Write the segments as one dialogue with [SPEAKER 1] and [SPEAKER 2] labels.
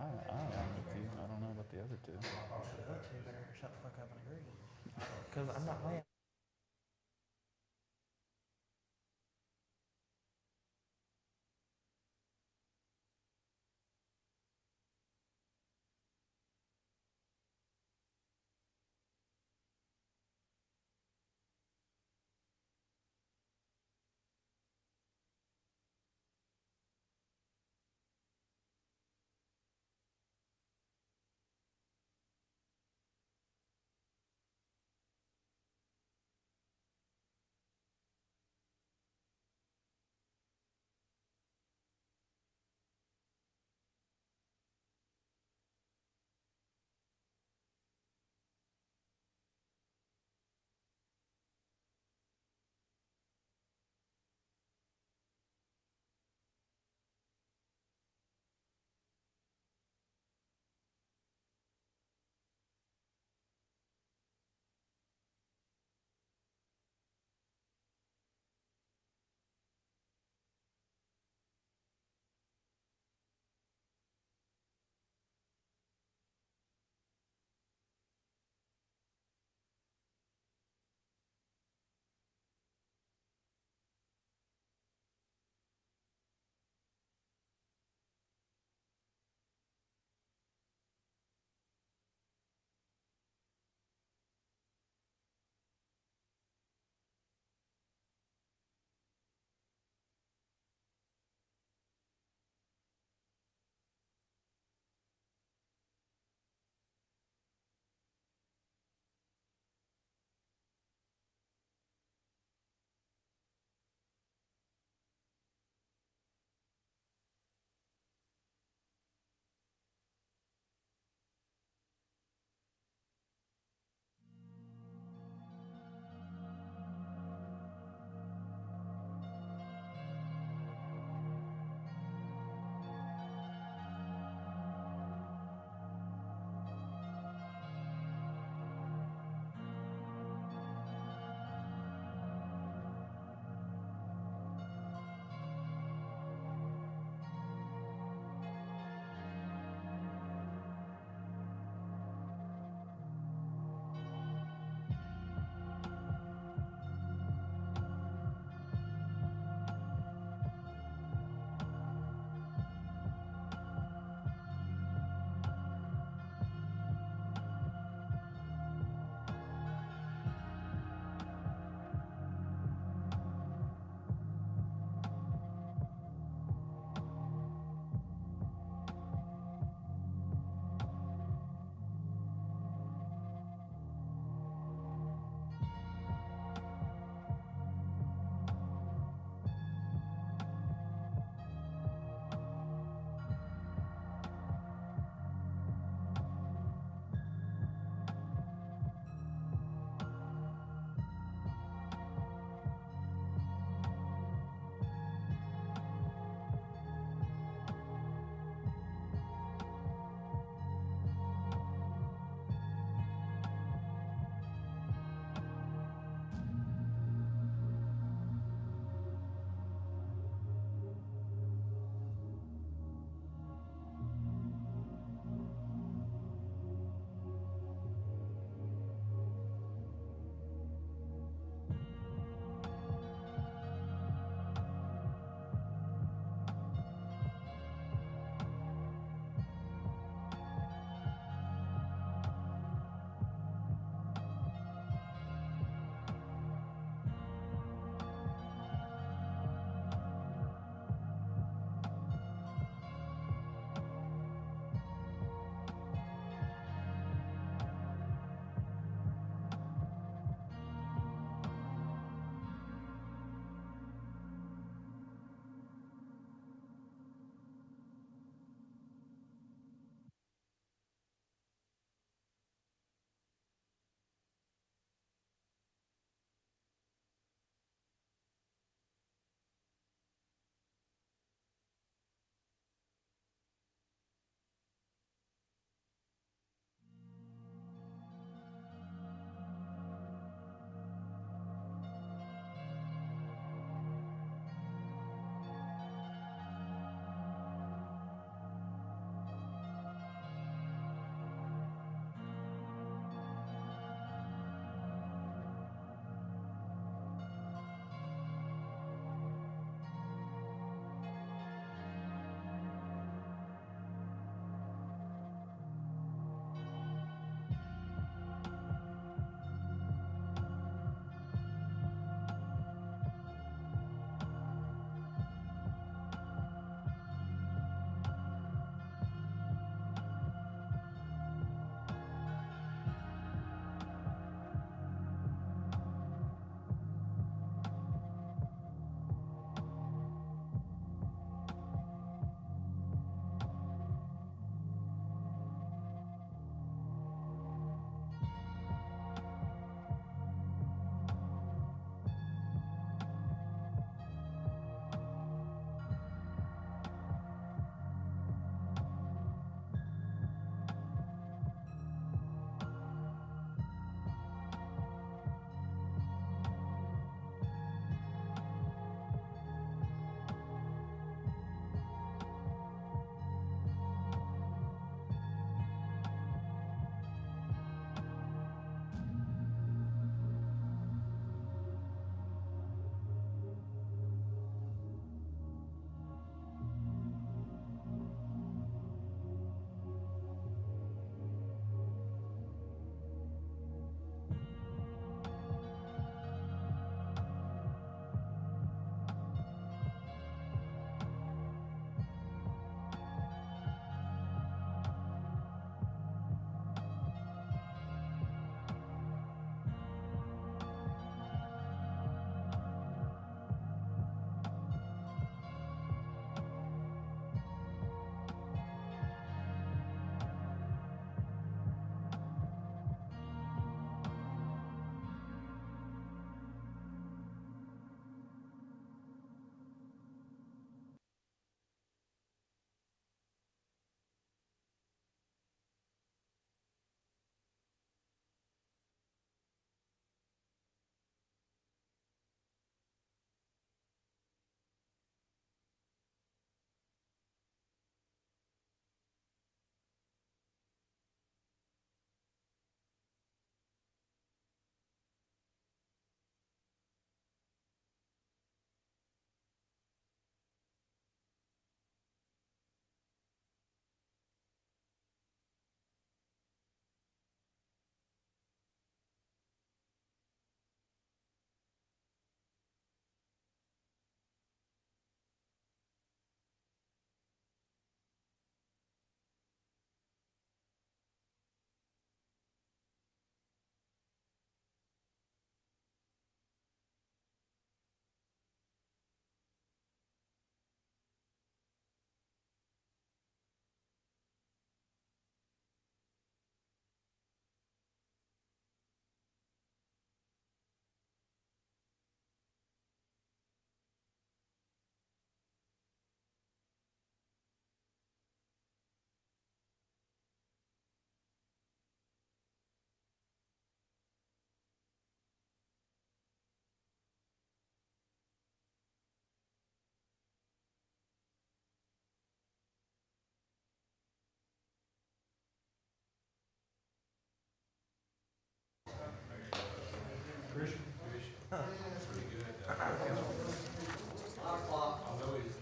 [SPEAKER 1] am with you. I don't know about the other two.
[SPEAKER 2] The other two better shut the fuck up and agree. Because I'm not playing.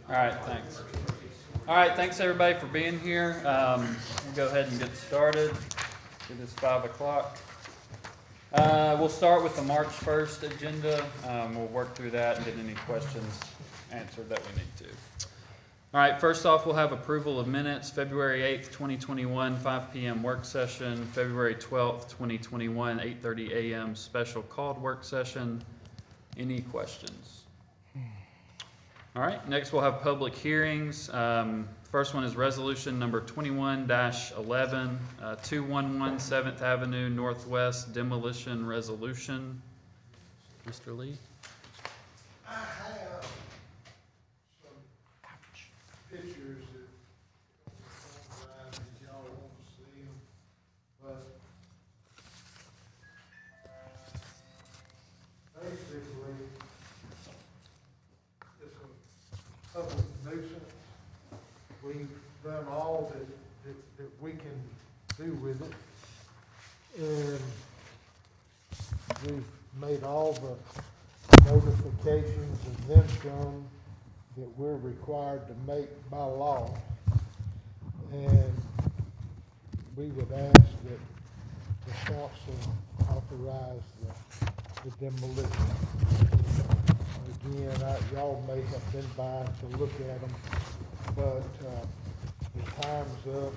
[SPEAKER 3] All right, thanks. All right, thanks everybody for being here. We'll go ahead and get started. It is 5 o'clock. We'll start with the March 1st agenda. We'll work through that and get any questions answered that we need to. All right, first off, we'll have approval of minutes, February 8th, 2021, 5 p.m. work session, February 12th, 2021, 8:30 a.m. special called work session. Any questions? All right, next we'll have public hearings. First one is resolution number 21-11, 211 7th Avenue Northwest demolition resolution. Mr. Lee?
[SPEAKER 4] I have some pictures that y'all want to see them, but basically, it's a public nuisance. We've done all that we can do with it, and we've made all the notifications and then some that we're required to make by law. And we would ask that the council authorize the demolition. Again, y'all may have been by to look at them, but the time's up.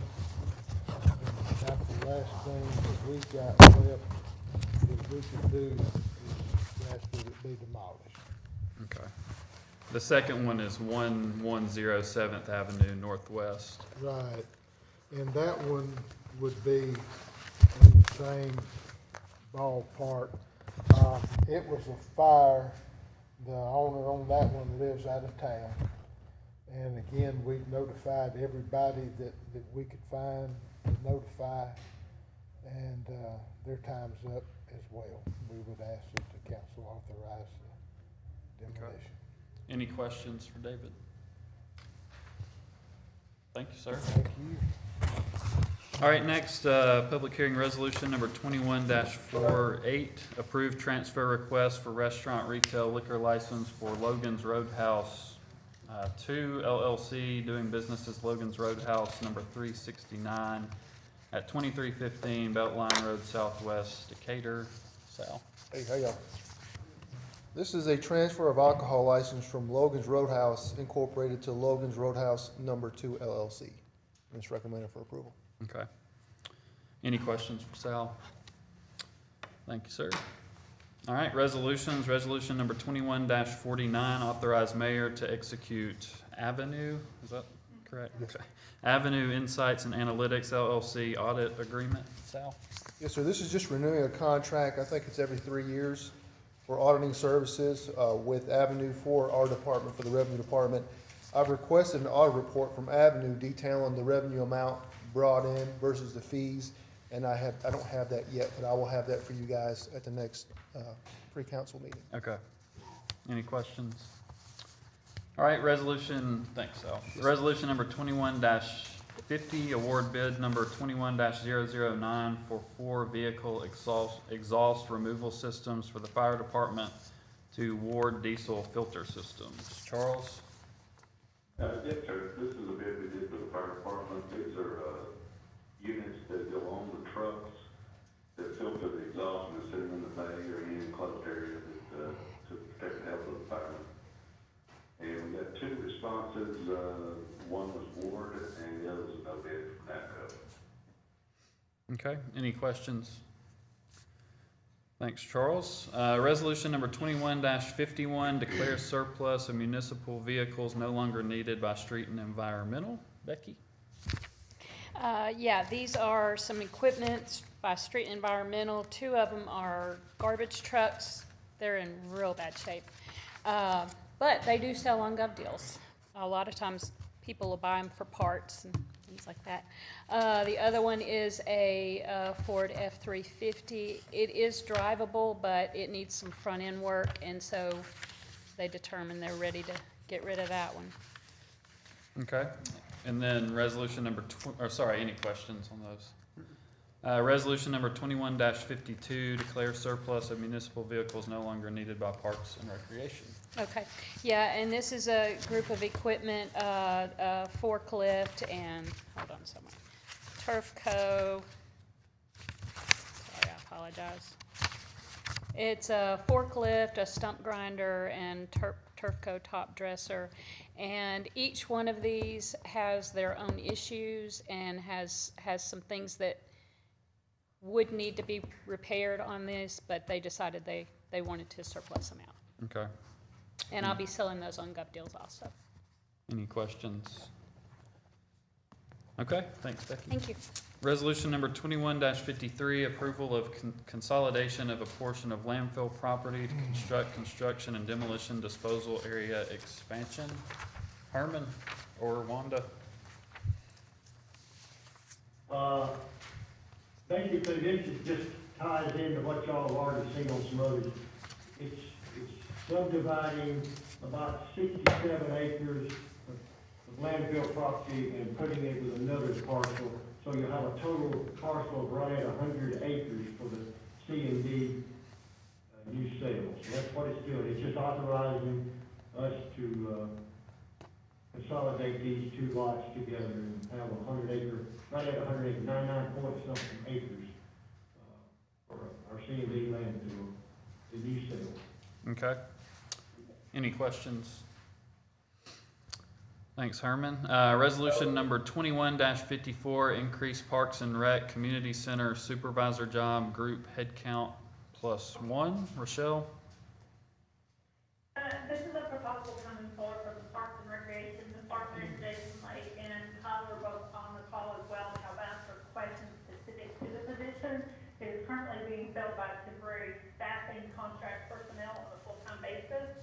[SPEAKER 4] And about the last thing that we got left that we could do is ask that it be demolished.
[SPEAKER 3] Okay. The second one is 110 7th Avenue Northwest.
[SPEAKER 4] Right, and that one would be in the same ballpark. It was a fire. The owner on that one lives out of town. And again, we've notified everybody that we could find to notify, and their time's up as well. We would ask that the council authorize the demolition.
[SPEAKER 3] Any questions for David? Thank you, sir.
[SPEAKER 4] Thank you.
[SPEAKER 3] All right, next, public hearing resolution number 21-48, approved transfer request for restaurant retail liquor license for Logan's Roadhouse 2 LLC, doing business as Logan's Roadhouse number 369 at 2315 Beltline Road Southwest, Decatur. Sal.
[SPEAKER 5] Hey, how y'all? This is a transfer of alcohol license from Logan's Roadhouse Incorporated to Logan's Roadhouse Number 2 LLC. And it's recommended for approval.
[SPEAKER 3] Okay. Any questions for Sal? Thank you, sir. All right, resolutions. Resolution number 21-49, authorize mayor to execute Avenue, is that correct?
[SPEAKER 5] Yes.
[SPEAKER 3] Okay. Avenue Insights and Analytics LLC audit agreement. Sal?
[SPEAKER 5] Yes, sir. This is just renewing a contract. I think it's every 3 years for auditing services with Avenue for our department, for the revenue department. I've requested an audit report from Avenue detailing the revenue amount brought in versus the fees, and I don't have that yet, but I will have that for you guys at the next pre-council meeting.
[SPEAKER 3] Okay. Any questions? All right, resolution, thanks, Sal. Resolution number 21-50, award bid number 21-009 for 4 vehicle exhaust removal systems for the fire department to Ward Diesel filter systems. Charles?
[SPEAKER 6] Yes, sir. This is a bid we did for the fire department. These are units that go on the trucks that filter the exhaust when it's sitting in the bay or any enclosed area that, to protect the health of the firemen. And we got 2 responses. One was Ward and the other was no bid from NAPCO.
[SPEAKER 3] Okay, any questions? Thanks, Charles. Resolution number 21-51, declare surplus of municipal vehicles no longer needed by Street and Environmental. Becky?
[SPEAKER 7] Yeah, these are some equipment by Street and Environmental. 2 of them are garbage trucks. They're in real bad shape. But they do sell on gov deals. A lot of times people will buy them for parts and things like that. The other one is a Ford F-350. It is drivable, but it needs some front end work, and so they determined they're ready to get rid of that one.
[SPEAKER 3] Okay, and then resolution number any questions on those? Resolution number 21-52, declare surplus of municipal vehicles no longer needed by Parks and Recreation.
[SPEAKER 7] Okay, yeah, and this is a group of equipment, forklift and, hold on someone, Turfco. Sorry, I apologize. It's a forklift, a stump grinder, and Turfco top dresser. And each one of these has their own issues and has some things that would need to be repaired on this, but they decided they wanted to surplus them out.
[SPEAKER 3] Okay.
[SPEAKER 7] And I'll be selling those on GovDeals also.
[SPEAKER 3] Any questions? Okay, thanks, Becky.
[SPEAKER 7] Thank you.
[SPEAKER 3] Resolution number 21-53, approval of consolidation of a portion of landfill property to construct construction and demolition disposal area expansion. Herman or Wanda?
[SPEAKER 8] Basically, this is just ties into what y'all have already seen on some others. It's subdividing about 67 acres of landfill property and putting it with another parcel. So you'll have a total parcel of right at 100 acres for the C and D new sales. So that's what it's doing. It's just authorizing us to consolidate these two lots together and have 100 acre, right at 100 acre, 99 point something acres for our C and D landfill, the new sales.
[SPEAKER 3] Okay. Any questions? Thanks, Herman. Resolution number 21-54, increase Parks and Rec Community Center Supervisor Job Group Headcount +1. Rochelle?
[SPEAKER 9] This is a proposal coming forward from the Parks and Recreation Department. Jason Lake and Tyler are both on the call as well. They have asked for questions specific to the position. It is currently being filled by temporary staffing contract personnel on a full-time basis.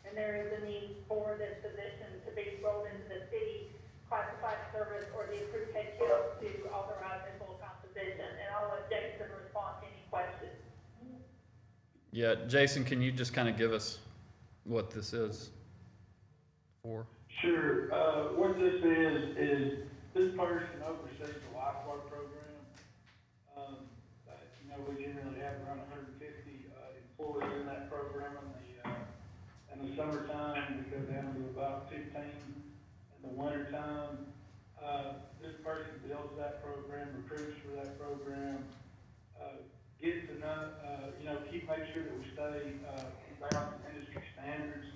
[SPEAKER 9] And there is a need for this position to be rolled into the city classified service or the approved headcount to authorize a full-time position. And I'll let Jason respond to any questions.
[SPEAKER 3] Yeah, Jason, can you just kind of give us what this is for?
[SPEAKER 10] Sure. What this is this person oversees the lifeguard program. We generally have around 150 employees in that program. In the summertime, we go down to about 15. In the wintertime, this person builds that program, recruits for that program, gets to know, make sure that we stay bound to industry standards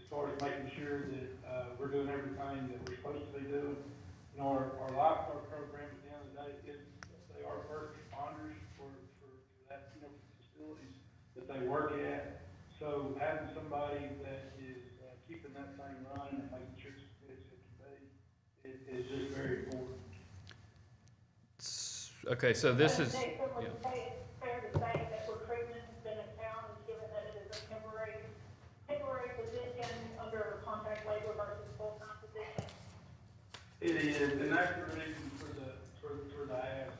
[SPEAKER 10] as far as making sure that we're doing everything that we're supposed to be doing. Our lifeguard program at the end of the day they are first responders for that, for the facilities that they work at. So having somebody that is keeping that thing running and making sure it's as it can be is just very important.
[SPEAKER 3] Okay, so this is.
[SPEAKER 9] Jason, would you say it's fair to say that recruitment has been a challenge given that it is a temporary position under contract labor versus full-time position?
[SPEAKER 10] It is, and that's the reason for the ask.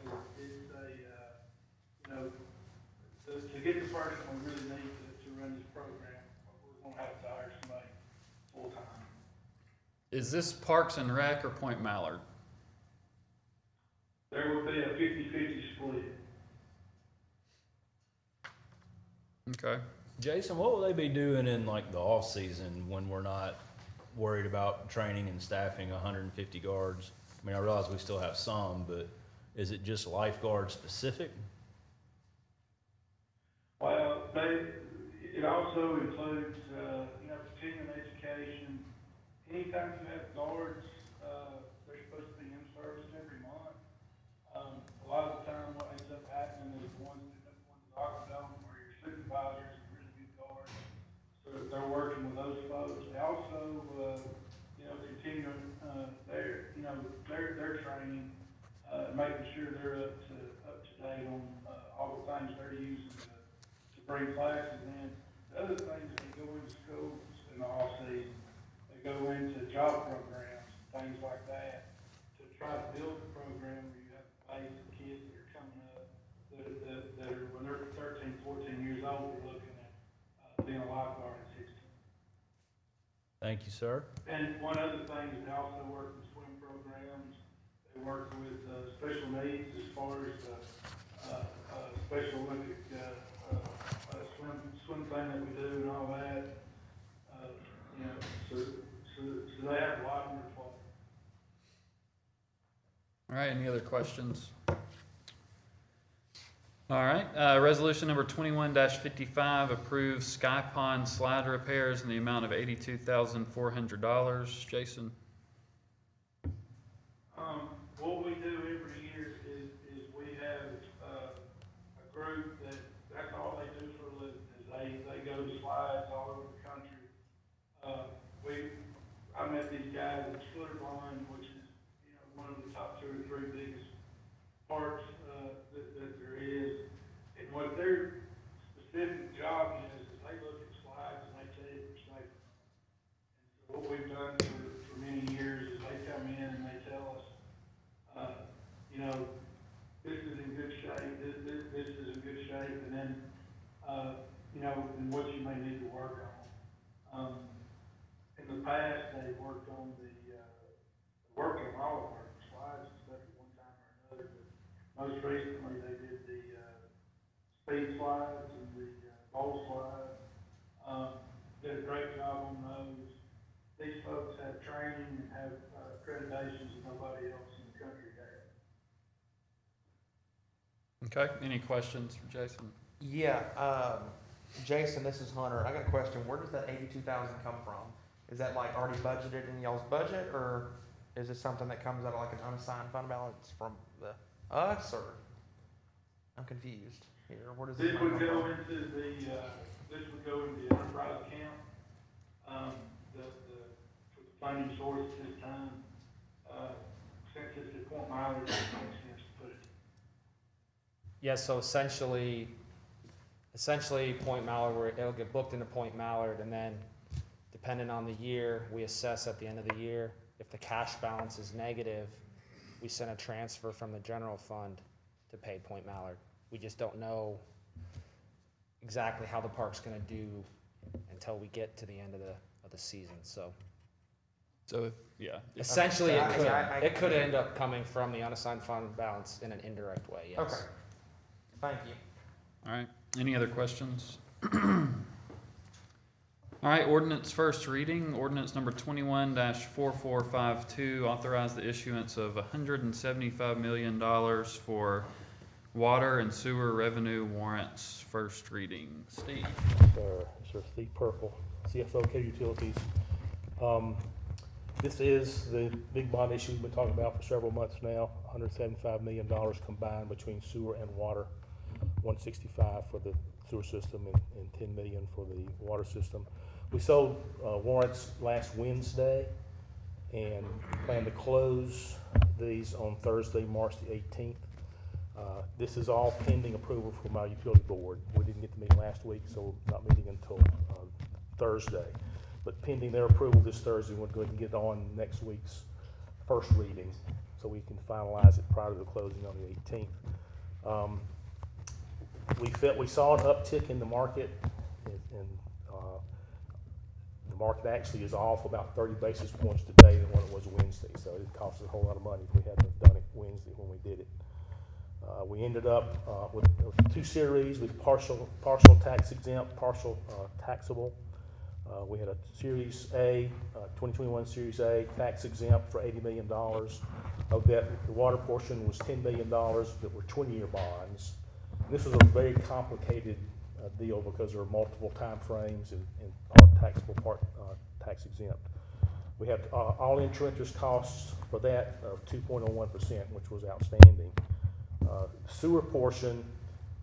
[SPEAKER 10] It's to get the person we really need to run this program, we're going to have to hire somebody full-time.
[SPEAKER 3] Is this Parks and Rec or Point Mallard?
[SPEAKER 10] There will be a 50-50 split.
[SPEAKER 3] Okay.
[SPEAKER 2] Jason, what will they be doing in like the off season when we're not worried about training and staffing 150 guards? I mean, I realize we still have some, but is it just lifeguard specific?
[SPEAKER 10] Well, it also includes, continuing education. Anytime you have guards, they're supposed to be in service every month. A lot of the time, what ends up happening is the ones that opt out or your supervisors are really good guards. So they're working with those folks. They also, continue their training, making sure they're up to date on all the things they're using to bring classes in. The other things that they go into schools in the off season, they go into job programs, things like that, to try to build a program where you have a base of kids that are coming up that are, when they're 13, 14 years old, they're looking at being a lifeguard at 16.
[SPEAKER 2] Thank you, sir.
[SPEAKER 10] And one other thing is they also work with swim programs. They work with special needs as far as Special Olympic, swim thing that we do and all that. You know, so they have a lot on their plate.
[SPEAKER 3] All right, any other questions? All right, resolution number 21-55 approves Sky Pond slide repairs in the amount of $82,400. Jason?
[SPEAKER 10] What we do every year is we have a group that's all they do for a living, is they go to slides all over the country. I met these guys at Schlitterbahn, which is, you know, one of the top 2 or 3 biggest parks that there is. And what their specific job is they look at slides and they tell you if they're safe. And so what we've done for many years is they come in and they tell us, you know, this is in good shape, this is in good shape, and then, you know, and what you may need to work on. In the past, they worked on all of our slides and stuff at one time or another, but most recently they did the speed slides and the bowl slides. Did a great job on those. These folks have training and have accreditations that nobody else in the country has.
[SPEAKER 3] Okay, any questions for Jason?
[SPEAKER 11] Yeah, Jason, this is Hunter. I got a question. Where does that 82,000 come from? Is that like already budgeted in y'all's budget, or is it something that comes out of like an unassigned fund balance from us, or? I'm confused here. Where does
[SPEAKER 10] This would go into the enterprise account. The funding source at this time, since it's at Point Mallard, it makes sense to put it.
[SPEAKER 12] Yeah, so essentially Point Mallard, it'll get booked into Point Mallard, and then depending on the year, we assess at the end of the year. If the cash balance is negative, we send a transfer from the general fund to pay Point Mallard. We just don't know exactly how the park's gonna do until we get to the end of the season, so.
[SPEAKER 2] So, yeah.
[SPEAKER 12] Essentially,
[SPEAKER 11] I
[SPEAKER 12] it could end up coming from the unassigned fund balance in an indirect way, yes.
[SPEAKER 11] Okay. Thank you.
[SPEAKER 3] All right, any other questions? All right, ordinance first reading, ordinance number 21-4452, authorize the issuance of $175 million for water and sewer revenue warrants, first reading. Steve?
[SPEAKER 13] Sir, Steve Purple, CFO K Utilities. This is the big bond issue we've been talking about for several months now, $175 million combined between sewer and water, 165 for the sewer system and 10 million for the water system. We sold warrants last Wednesday and plan to close these on Thursday, March the 18th. This is all pending approval from our utility board. We didn't get to meet last week, so we're not meeting until Thursday. But pending their approval this Thursday, we're going to get on next week's first reading, so we can finalize it prior to the closing on the 18th. We saw an uptick in the market, and the market actually is off about 30 basis points today than what it was Wednesday, so it cost us a whole lot of money if we hadn't have done it Wednesday when we did it. We ended up with 2 series with partial tax exempt, partial taxable. We had a Series A, 2021 Series A, tax exempt for $80 million. Of that, the water portion was $10 million that were 20-year bonds. And this was a very complicated deal because there are multiple time frames and part taxable, part tax exempt. We had all-in true interest costs for that of 2.01%, which was outstanding. Sewer portion,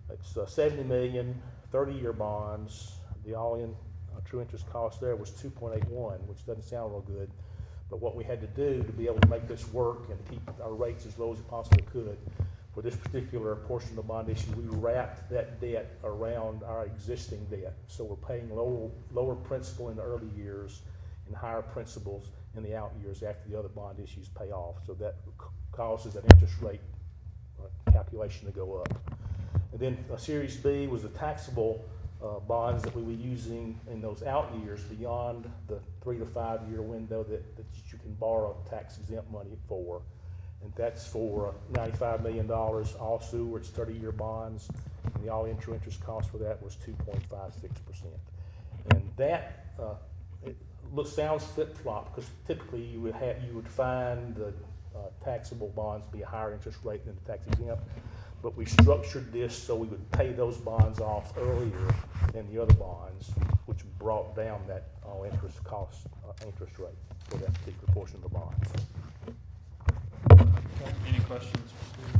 [SPEAKER 13] it's 70 million, 30-year bonds. The all-in true interest cost there was 2.81, which doesn't sound real good. But what we had to do to be able to make this work and keep our rates as low as we possibly could, for this particular portion of the bond issue, we wrapped that debt around our existing debt. So we're paying lower principal in the early years and higher principals in the out years after the other bond issues pay off. So that causes an interest rate calculation to go up. And then Series B was the taxable bonds that we were using in those out years beyond the 3 to 5 year window that you can borrow tax exempt money for. and that's for $95 million. All sewer, it's 30-year bonds, and the all-intro interest cost for that was 2.56%. And that sounds flip-flop, because typically you would find the taxable bonds to be a higher interest rate than the tax exempt, but we structured this so we would pay those bonds off earlier than the other bonds, which brought down that all-interest cost, interest rate for that particular portion of the bonds.
[SPEAKER 3] Okay, any questions for Steve?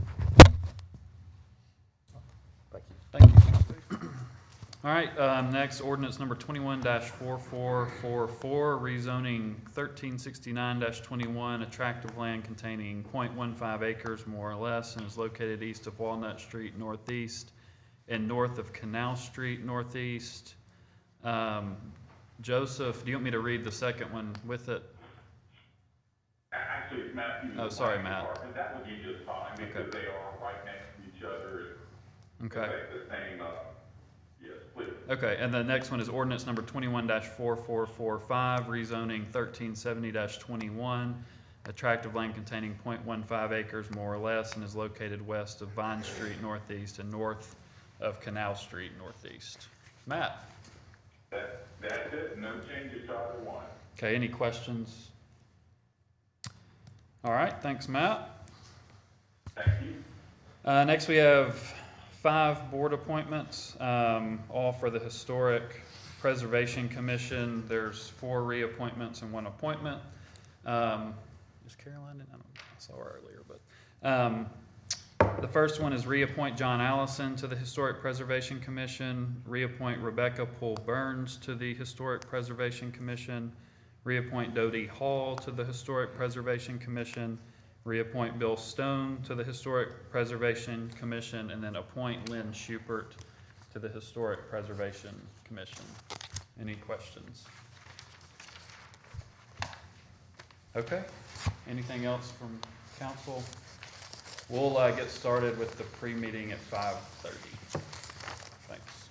[SPEAKER 13] Thank you.
[SPEAKER 3] Thank you. All right, next, ordinance number 21-4444, rezoning 1369-21, a tract of land containing .15 acres more or less, and is located east of Walnut Street Northeast and north of Canal Street Northeast. Joseph, do you want me to read the second one with it?
[SPEAKER 6] Actually, it's Matthew.
[SPEAKER 3] Oh, sorry, Matt.
[SPEAKER 6] And that would be just fine, because they are right next to each other.
[SPEAKER 3] Okay.
[SPEAKER 6] The same, yes, please.
[SPEAKER 3] Okay, and the next one is ordinance number 21-4445, rezoning 1370-21, a tract of land containing .15 acres more or less, and is located west of Vine Street Northeast and north of Canal Street Northeast. Matt?
[SPEAKER 6] That's it, no changes to either one.
[SPEAKER 3] Okay, any questions? All right, thanks, Matt.
[SPEAKER 6] Thank you.
[SPEAKER 3] Next, we have 5 board appointments, all for the Historic Preservation Commission. There's 4 reappointments and 1 appointment. Is Caroline in? I saw her earlier, but the first one is reappoint John Allison to the Historic Preservation Commission, reappoint Rebecca Poole Burns to the Historic Preservation Commission, reappoint Dodie Hall to the Historic Preservation Commission, reappoint Bill Stone to the Historic Preservation Commission, and then appoint Lynn Schubert to the Historic Preservation Commission. Any questions? Okay, anything else from council? We'll get started with the pre-meeting at 5:30. Thanks.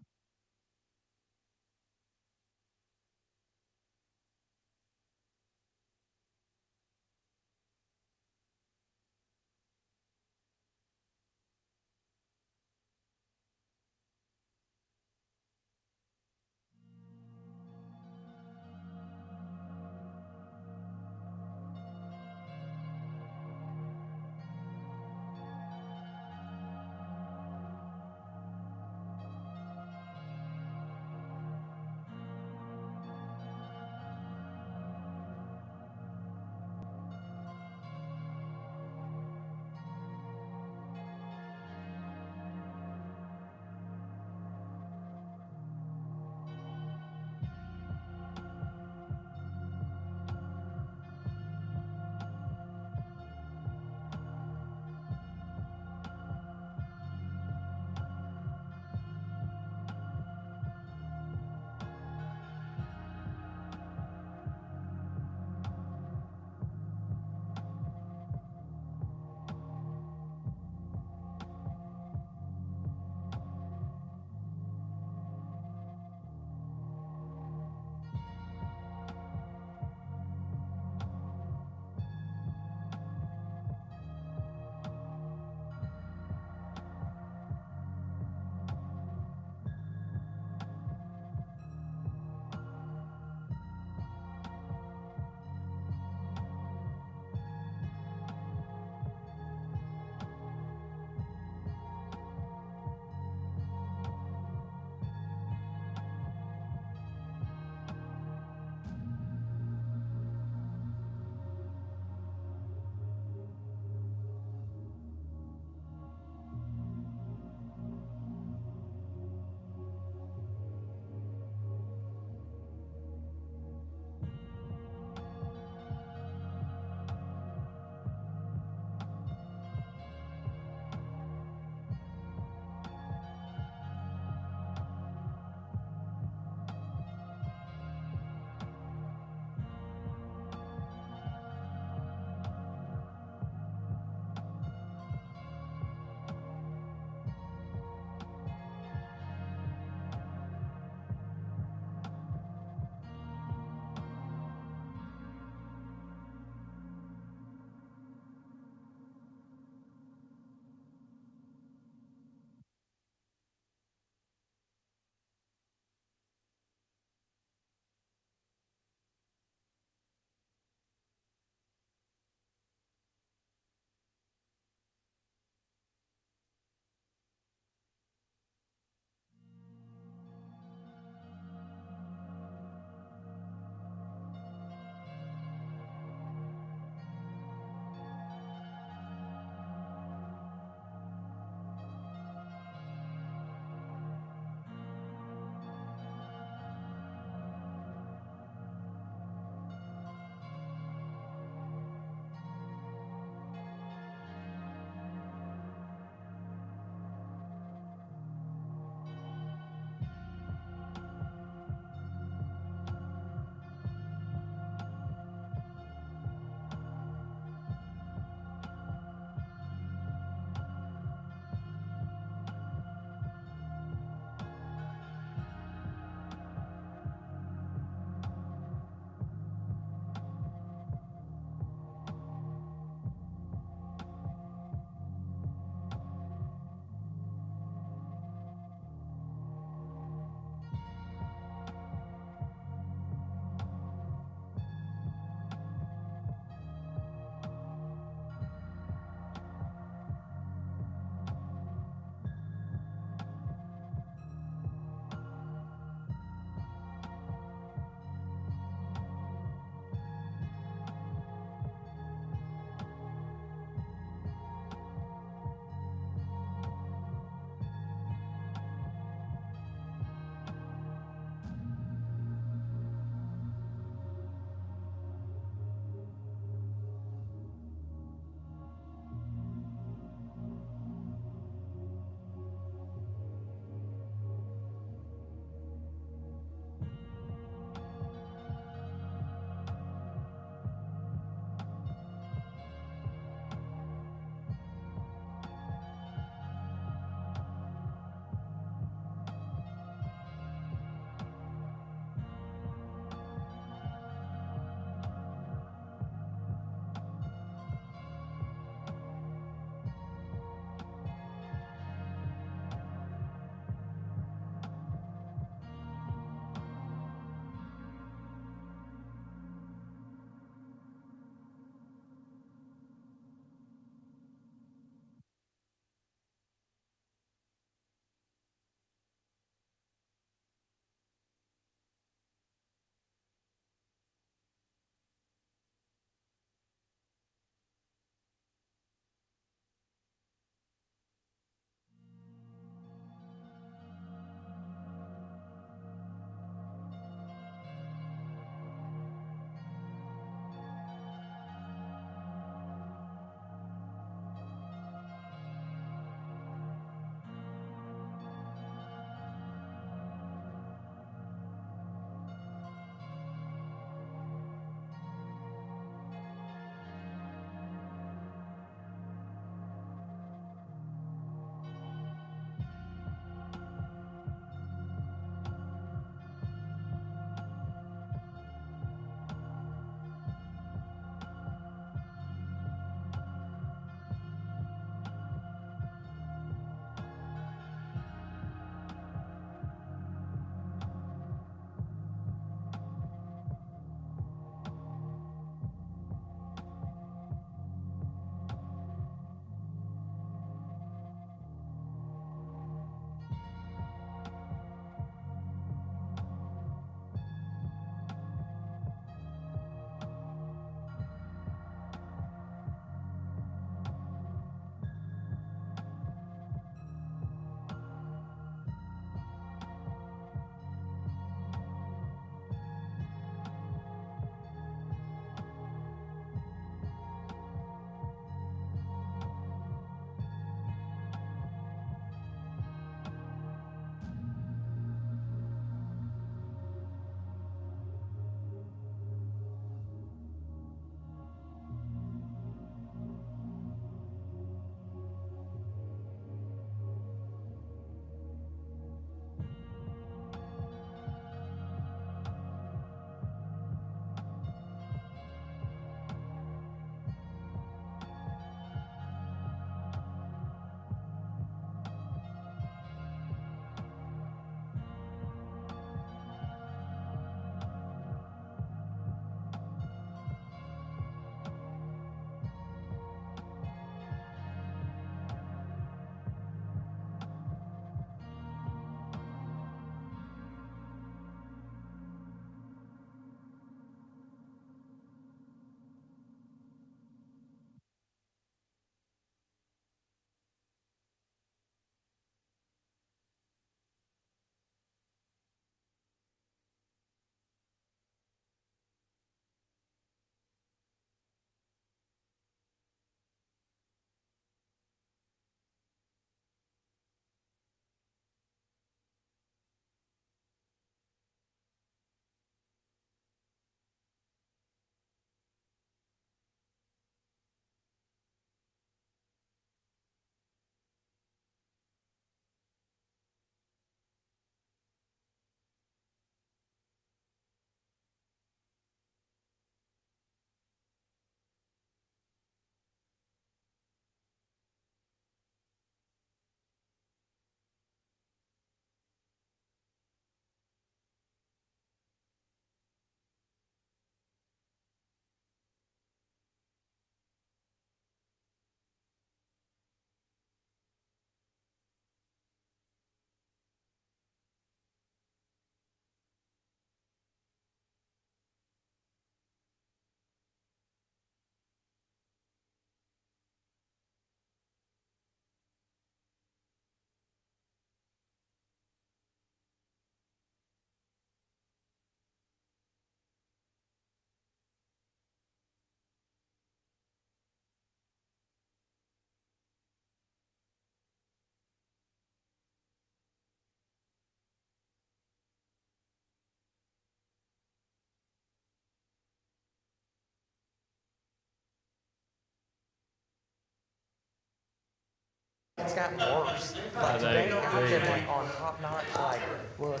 [SPEAKER 11] It's gotten worse. Like
[SPEAKER 3] they-
[SPEAKER 11] today, I've been like on top notch, like, look.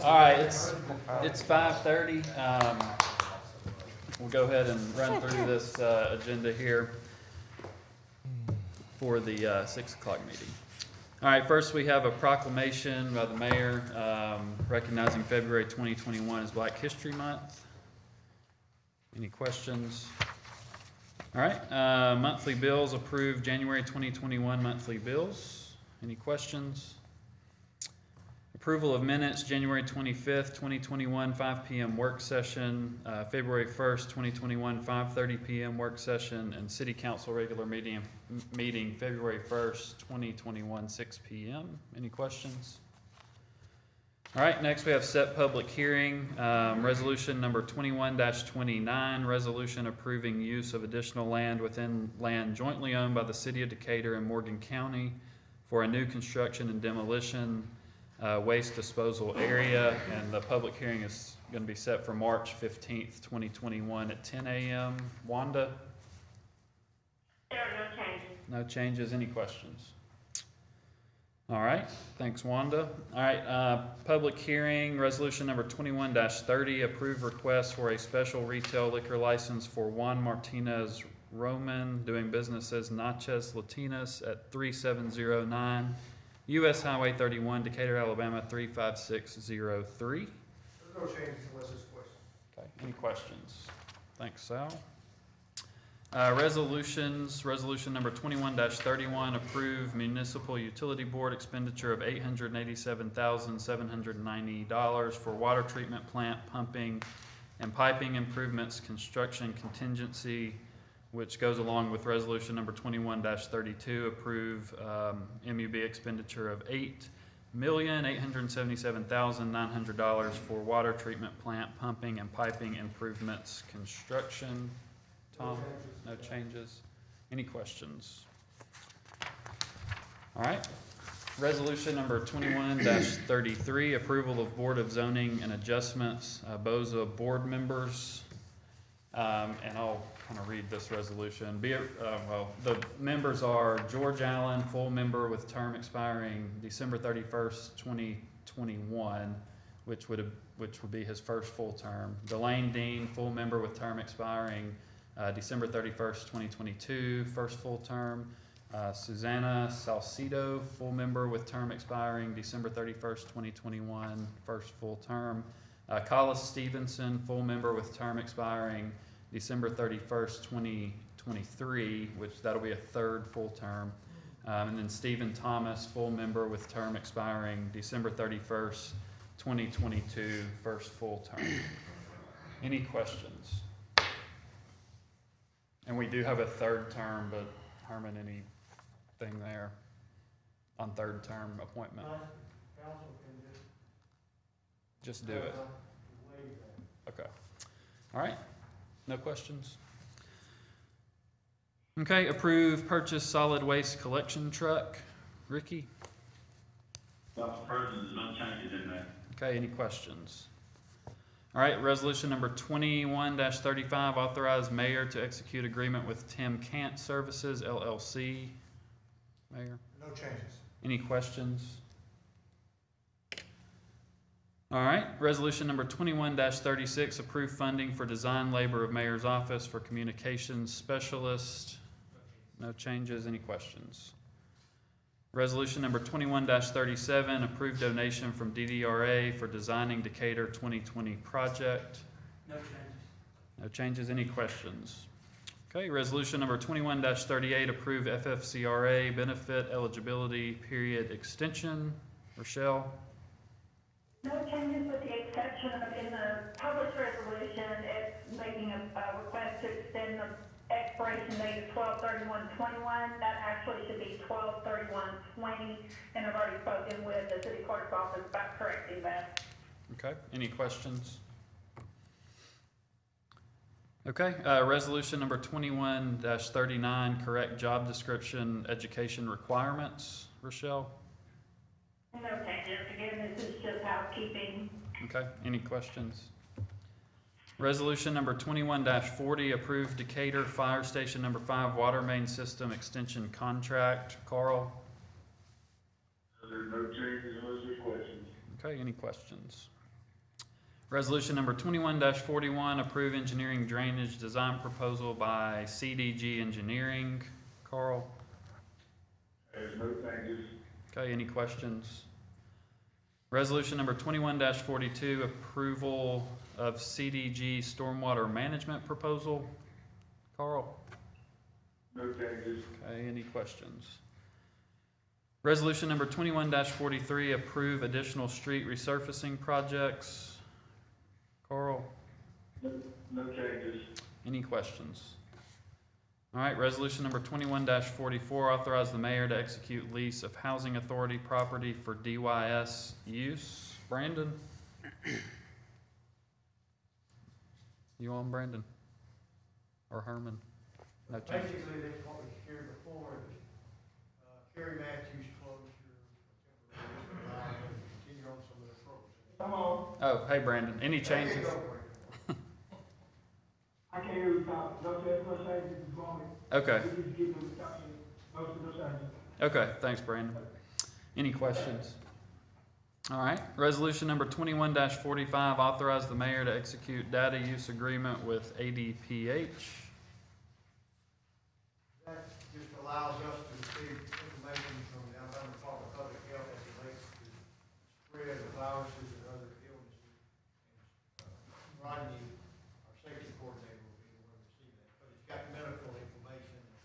[SPEAKER 3] All right, it's 5:30. We'll go ahead and run through this agenda here for the 6 o'clock meeting. All right, first we have a proclamation by the mayor recognizing February 2021 as Black History Month. Any questions? All right, monthly bills approved, January 2021 monthly bills. Any questions? Approval of minutes, January 25th, 2021, 5 p.m. work session, February 1st, 2021, 5:30 p.m. work session, and city council regular meeting, February 1st, 2021, 6 p.m. Any questions? All right, next we have set public hearing, resolution number 21-29, resolution approving use of additional land within land jointly owned by the city of Decatur and Morgan County for a new construction and demolition waste disposal area, and the public hearing is going to be set for March 15th, 2021 at 10 a.m. Wanda?
[SPEAKER 9] There are no changes.
[SPEAKER 3] No changes, any questions? All right, thanks Wanda. All right, public hearing, resolution number 21-30, approve request for a special retail liquor license for Juan Martinez Roman, doing business as Natchez Latinas at 3709 U.S. Highway 31, Decatur, Alabama 35603.
[SPEAKER 5] There's no changes unless there's questions.
[SPEAKER 3] Okay, any questions? Thanks, Sal. Resolutions, resolution number 21-31, approve municipal utility board expenditure of $887,790 for water treatment plant pumping and piping improvements construction contingency, which goes along with resolution number 21-32, approve MUB expenditure of $8,877,900 for water treatment plant pumping and piping improvements construction. Tom, no changes. Any questions? All right. Resolution number 21-33, approval of Board of Zoning and Adjustments, BOZA board members. And I'll kind of read this resolution. Well, the members are George Allen, full member with term expiring December 31st, 2021, which would be his first full term. Delane Dean, full member with term expiring December 31st, 2022, first full term. Susanna Salcido, full member with term expiring December 31st, 2021, first full term. Collis Stevenson, full member with term expiring December 31st, 2023, which that'll be a third full term. And then Stephen Thomas, full member with term expiring December 31st, 2022, first full term. Any questions? And we do have a third term, but Herman, anything there on third term appointment?
[SPEAKER 8] Council can
[SPEAKER 3] Just do it.
[SPEAKER 8] waive that.
[SPEAKER 3] Okay. All right. No questions? Okay, approve purchase solid waste collection truck. Ricky?
[SPEAKER 6] Council President, there's no changes in that.
[SPEAKER 3] Okay, any questions? All right, resolution number 21-35, authorize mayor to execute agreement with Tim Cant Services LLC. Mayor?
[SPEAKER 5] No changes.
[SPEAKER 3] Any questions? All right, resolution number 21-36, approve funding for design labor of mayor's office for communications specialist. No changes, any questions? Resolution number 21-37, approve donation from DDRA for designing Decatur 2020 project.
[SPEAKER 10] No changes.
[SPEAKER 3] No changes, any questions? Okay, resolution number 21-38, approve FFCRA benefit eligibility period extension. Rochelle?
[SPEAKER 9] No changes with the exception of in the published resolution, it's making a request to extend the expiration date of 12/31/21. That actually should be 12/31/20, and I've already spoken with the city clerk's office about correcting that.
[SPEAKER 3] Okay, any questions? Okay, resolution number 21-39, correct job description, education requirements. Rochelle?
[SPEAKER 9] No changes, again, this is just housekeeping.
[SPEAKER 3] Okay, any questions? Resolution number 21-40, approve Decatur Fire Station number 5 water main system extension contract. Carl? Okay, any questions? Resolution number 21-41, approve engineering drainage design proposal by CDG Engineering. Carl?
[SPEAKER 6] There's no changes.
[SPEAKER 3] Okay, any questions? Resolution number 21-42, approval of CDG stormwater management proposal. Carl?
[SPEAKER 6] No changes.
[SPEAKER 3] Okay, any questions? Resolution number 21-43, approve additional street resurfacing projects. Carl?
[SPEAKER 6] No changes.
[SPEAKER 3] Any questions? All right, resolution number 21-44, authorize the mayor to execute lease of housing authority property for DYS use. Brandon? You on, Brandon? Or Herman? No change.
[SPEAKER 8] Basically, that's what we shared before, Kerry Matthews closure, continue on some of the programs. Come on.
[SPEAKER 3] Oh, hey, Brandon, any changes?
[SPEAKER 8] I can't hear you talk, don't say those things if you want me.
[SPEAKER 3] Okay,
[SPEAKER 8] We just give them most of those things.
[SPEAKER 3] okay, thanks, Brandon. Any questions? All right, resolution number 21-45, authorize the mayor to execute data use agreement with ADPH.
[SPEAKER 8] That just allows us to receive information from the Alabama Department of Public Health as it relates to spread of viruses and other illnesses. And Rodney, our safety coordinator, will be the one to see that, but it's got medical information that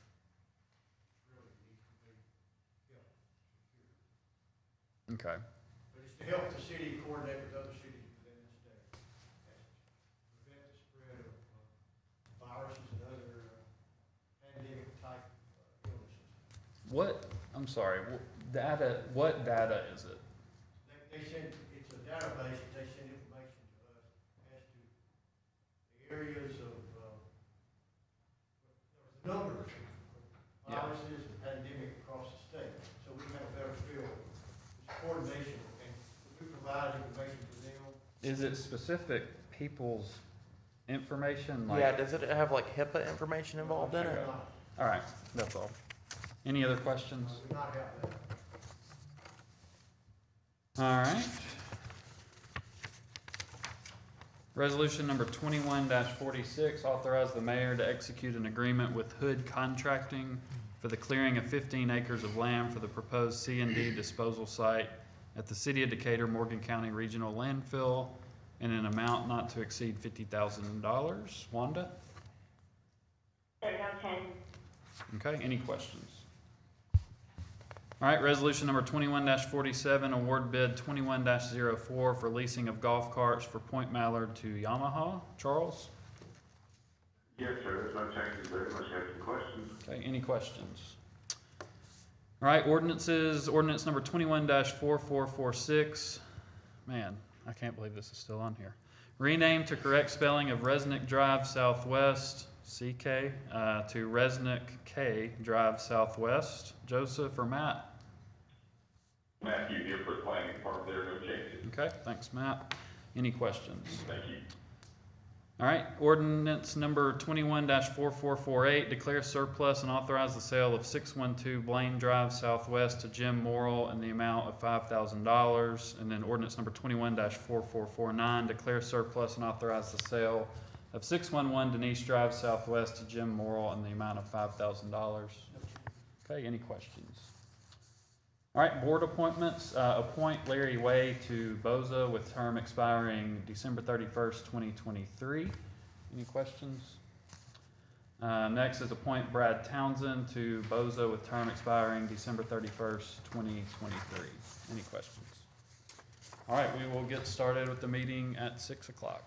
[SPEAKER 8] really needs to be kept secure.
[SPEAKER 3] Okay,
[SPEAKER 8] But it's to help the city coordinate with other cities within the state. That's to prevent the spread of viruses and other pandemic type illnesses.
[SPEAKER 3] I'm sorry, what data is it?
[SPEAKER 8] They send, it's a database, that they send information to us as to the areas of, there's a number of
[SPEAKER 3] Yeah.
[SPEAKER 8] viruses and pandemic across the state. So we have a better feel, it's coordination, and we provide information to them.
[SPEAKER 3] Is it specific people's information?
[SPEAKER 11] Yeah, does it have like HIPAA information involved in it?
[SPEAKER 3] All right, that's all. Any other questions?
[SPEAKER 8] We not have that.
[SPEAKER 3] All right. Resolution number 21-46, authorize the mayor to execute an agreement with Hood Contracting for the clearing of 15 acres of land for the proposed C&D disposal site at the City of Decatur, Morgan County Regional Landfill in an amount not to exceed $50,000. Wanda?
[SPEAKER 9] There, no change.
[SPEAKER 3] Okay, any questions? All right, resolution number 21-47, award bid 21-04 for leasing of golf carts for Point Mallard to Yamaha. Charles?
[SPEAKER 6] Yes, sir, there's no changes there, unless you have some questions.
[SPEAKER 3] Okay, any questions? All right, ordinances, ordinance number 21-4446. Man, I can't believe this is still on here. Rename to correct spelling of Resnick Drive Southwest, CK, to Resnick K Drive Southwest. Joseph or Matt?
[SPEAKER 6] Matthew, here for planning part, there are no changes.
[SPEAKER 3] Okay, thanks, Matt. Any questions?
[SPEAKER 6] Thank you.
[SPEAKER 3] All right, ordinance number 21-4448, declare surplus and authorize the sale of 612 Blaine Drive Southwest to Jim Morrill in the amount of $5,000. And then ordinance number 21-4449, declare surplus and authorize the sale of 611 Denise Drive Southwest to Jim Morrill in the amount of $5,000. Okay, any questions? All right, board appointments. Appoint Larry Way to BOZA with term expiring December 31st, 2023. Any questions? Next is appoint Brad Townsend to BOZA with term expiring December 31st, 2023. Any questions? All right, we will get started with the meeting at 6 o'clock.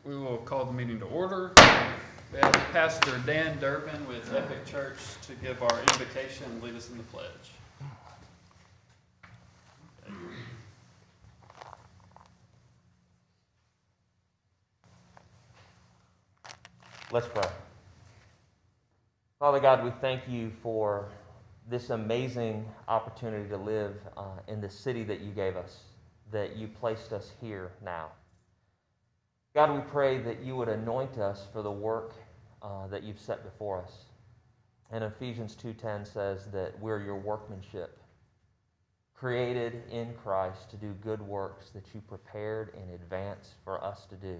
[SPEAKER 3] we will call the meeting to order. We have Pastor Dan Durbin with Epic Church to give our invocation and lead us in the pledge.
[SPEAKER 14] Let's pray. Father God, we thank you for this amazing opportunity to live in the city that you gave us, that you placed us here now. God, we pray that you would anoint us for the work that you've set before us. And Ephesians 2:10 says that we're your workmanship, created in Christ to do good works that you prepared in advance for us to do.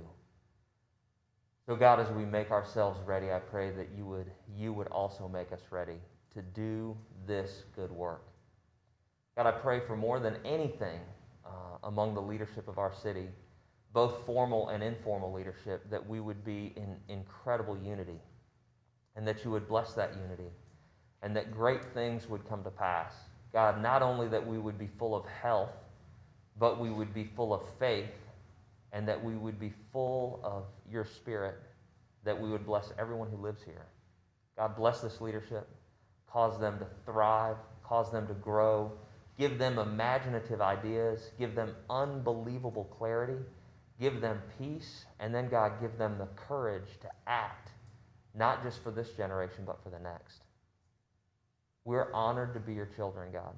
[SPEAKER 14] So God, as we make ourselves ready, I pray that you would also make us ready to do this good work. God, I pray for more than anything among the leadership of our city, both formal and informal leadership, that we would be in incredible unity, and that you would bless that unity, and that great things would come to pass. God, not only that we would be full of health, but we would be full of faith, and that we would be full of your Spirit, that we would bless everyone who lives here. God, bless this leadership. Cause them to thrive, cause them to grow, give them imaginative ideas, give them unbelievable clarity, give them peace, and then, God, give them the courage to act, not just for this generation, but for the next. We're honored to be your children, God.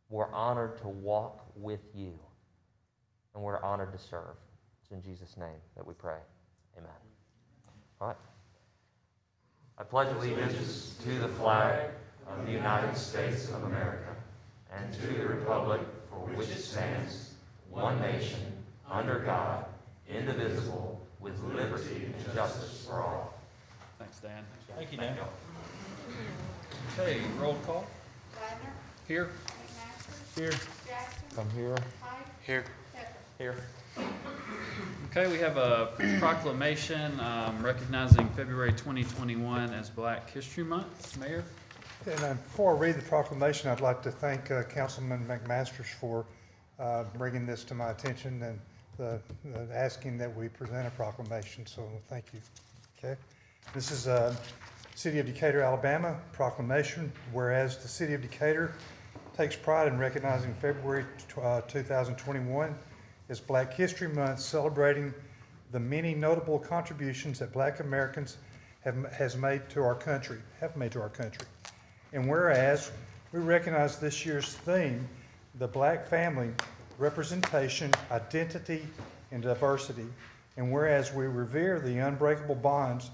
[SPEAKER 14] We're honored to walk with you, and we're honored to serve. It's in Jesus' name that we pray. Amen. All right. I pledge allegiance to the flag of the United States of America and to the republic for which it stands, one nation, under God, indivisible, with liberty and justice for all.
[SPEAKER 3] Thanks, Dan.
[SPEAKER 2] Thank you, Dan.
[SPEAKER 3] Okay, roll call.
[SPEAKER 9] Wagner,
[SPEAKER 3] Here.
[SPEAKER 9] McMaster,
[SPEAKER 2] Here.
[SPEAKER 9] Jackson,
[SPEAKER 5] I'm here.
[SPEAKER 9] Pike,
[SPEAKER 11] Here.
[SPEAKER 9] Pepper.
[SPEAKER 11] Here.
[SPEAKER 3] Okay, we have a proclamation recognizing February 2021 as Black History Month. Mayor?
[SPEAKER 15] And before I read the proclamation, I'd like to thank Councilman McMasters for bringing this to my attention and asking that we present a proclamation, so thank you. Okay, this is City of Decatur, Alabama proclamation. Whereas the City of Decatur takes pride in recognizing February 2021 as Black History Month, celebrating the many notable contributions that Black Americans have made to our country. And whereas we recognize this year's theme, the Black family, representation, identity, and diversity, and whereas we revere the unbreakable bonds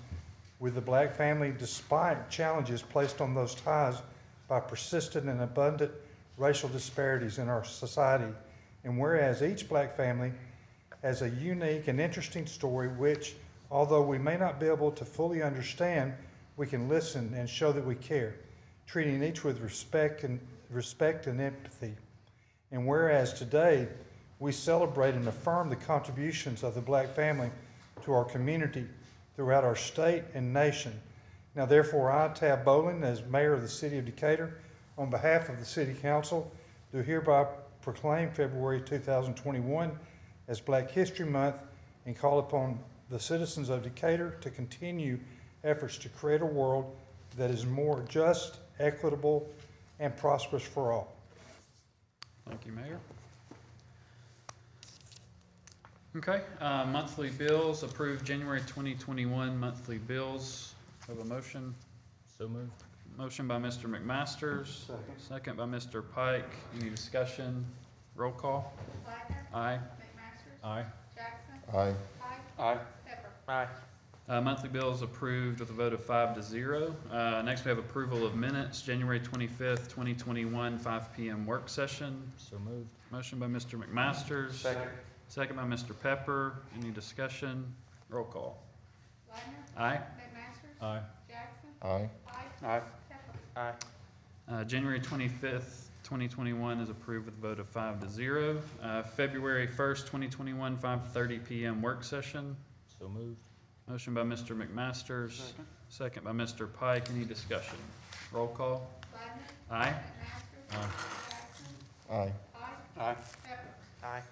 [SPEAKER 15] with the Black family despite challenges placed on those ties by persistent and abundant racial disparities in our society, and whereas each Black family has a unique and interesting story which, although we may not be able to fully understand, we can listen and show that we care, treating each with respect and empathy. And whereas today we celebrate and affirm the contributions of the Black family to our community throughout our state and nation. Now therefore I, Tab Bolin, as Mayor of the City of Decatur, on behalf of the City Council, do hereby proclaim February 2021 as Black History Month and call upon the citizens of Decatur to continue efforts to create a world that is more just, equitable, and prosperous for all.
[SPEAKER 3] Thank you, Mayor. Okay, monthly bills, approved January 2021 monthly bills. Have a motion?
[SPEAKER 2] So moved.
[SPEAKER 3] Motion by Mr. McMasters. Second by Mr. Pike. Any discussion? Roll call.
[SPEAKER 9] Wagner,
[SPEAKER 3] Aye.
[SPEAKER 9] McMaster,
[SPEAKER 2] Aye.
[SPEAKER 9] Jackson,
[SPEAKER 5] Aye.
[SPEAKER 9] Pike,
[SPEAKER 11] Aye.
[SPEAKER 9] Pepper.
[SPEAKER 11] Aye.
[SPEAKER 3] Monthly bills approved with a vote of 5-0. Next, we have approval of minutes, January 25th, 2021, 5 p.m. work session.
[SPEAKER 2] So moved.
[SPEAKER 3] Motion by Mr. McMasters.
[SPEAKER 11] Second.
[SPEAKER 3] Second by Mr. Pepper. Any discussion? Roll call.
[SPEAKER 9] Wagner,
[SPEAKER 3] Aye.
[SPEAKER 9] McMaster,
[SPEAKER 2] Aye.
[SPEAKER 9] Jackson,
[SPEAKER 5] Aye.
[SPEAKER 9] Pike,
[SPEAKER 11] Aye.
[SPEAKER 9] Pepper.
[SPEAKER 11] Aye.
[SPEAKER 3] January 25th, 2021 is approved with a vote of 5-0. February 1st, 2021, 5:30 p.m. work session.
[SPEAKER 2] So moved.
[SPEAKER 3] Motion by Mr. McMasters. Second by Mr. Pike. Any discussion? Roll call.
[SPEAKER 9] Wagner,
[SPEAKER 3] Aye.
[SPEAKER 9] McMaster,
[SPEAKER 2] Aye.
[SPEAKER 9] Jackson,
[SPEAKER 5] Aye.
[SPEAKER 9] Pike,
[SPEAKER 11] Aye.
[SPEAKER 9] Pepper.
[SPEAKER 11] Aye.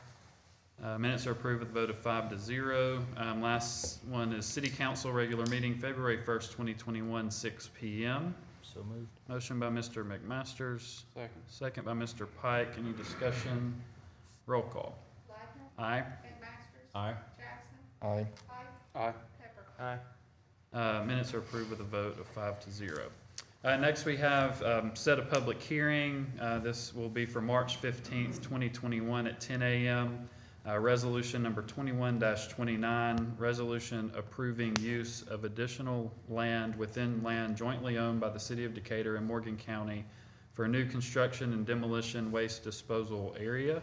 [SPEAKER 3] Minutes are approved with a vote of 5-0. Last one is City Council regular meeting, February 1st, 2021, 6 p.m.
[SPEAKER 2] So moved.
[SPEAKER 3] Motion by Mr. McMasters.
[SPEAKER 12] Second.
[SPEAKER 3] Second by Mr. Pike. Any discussion? Roll call. Aye.
[SPEAKER 2] Aye.
[SPEAKER 5] Aye.
[SPEAKER 12] Aye.
[SPEAKER 11] Aye.
[SPEAKER 3] Minutes are approved with a vote of 5-0. Next, we have set a public hearing. This will be for March 15th, 2021 at 10 a.m. Resolution number 21-29, resolution approving use of additional land within land jointly owned by the City of Decatur and Morgan County for a new construction and demolition waste disposal area.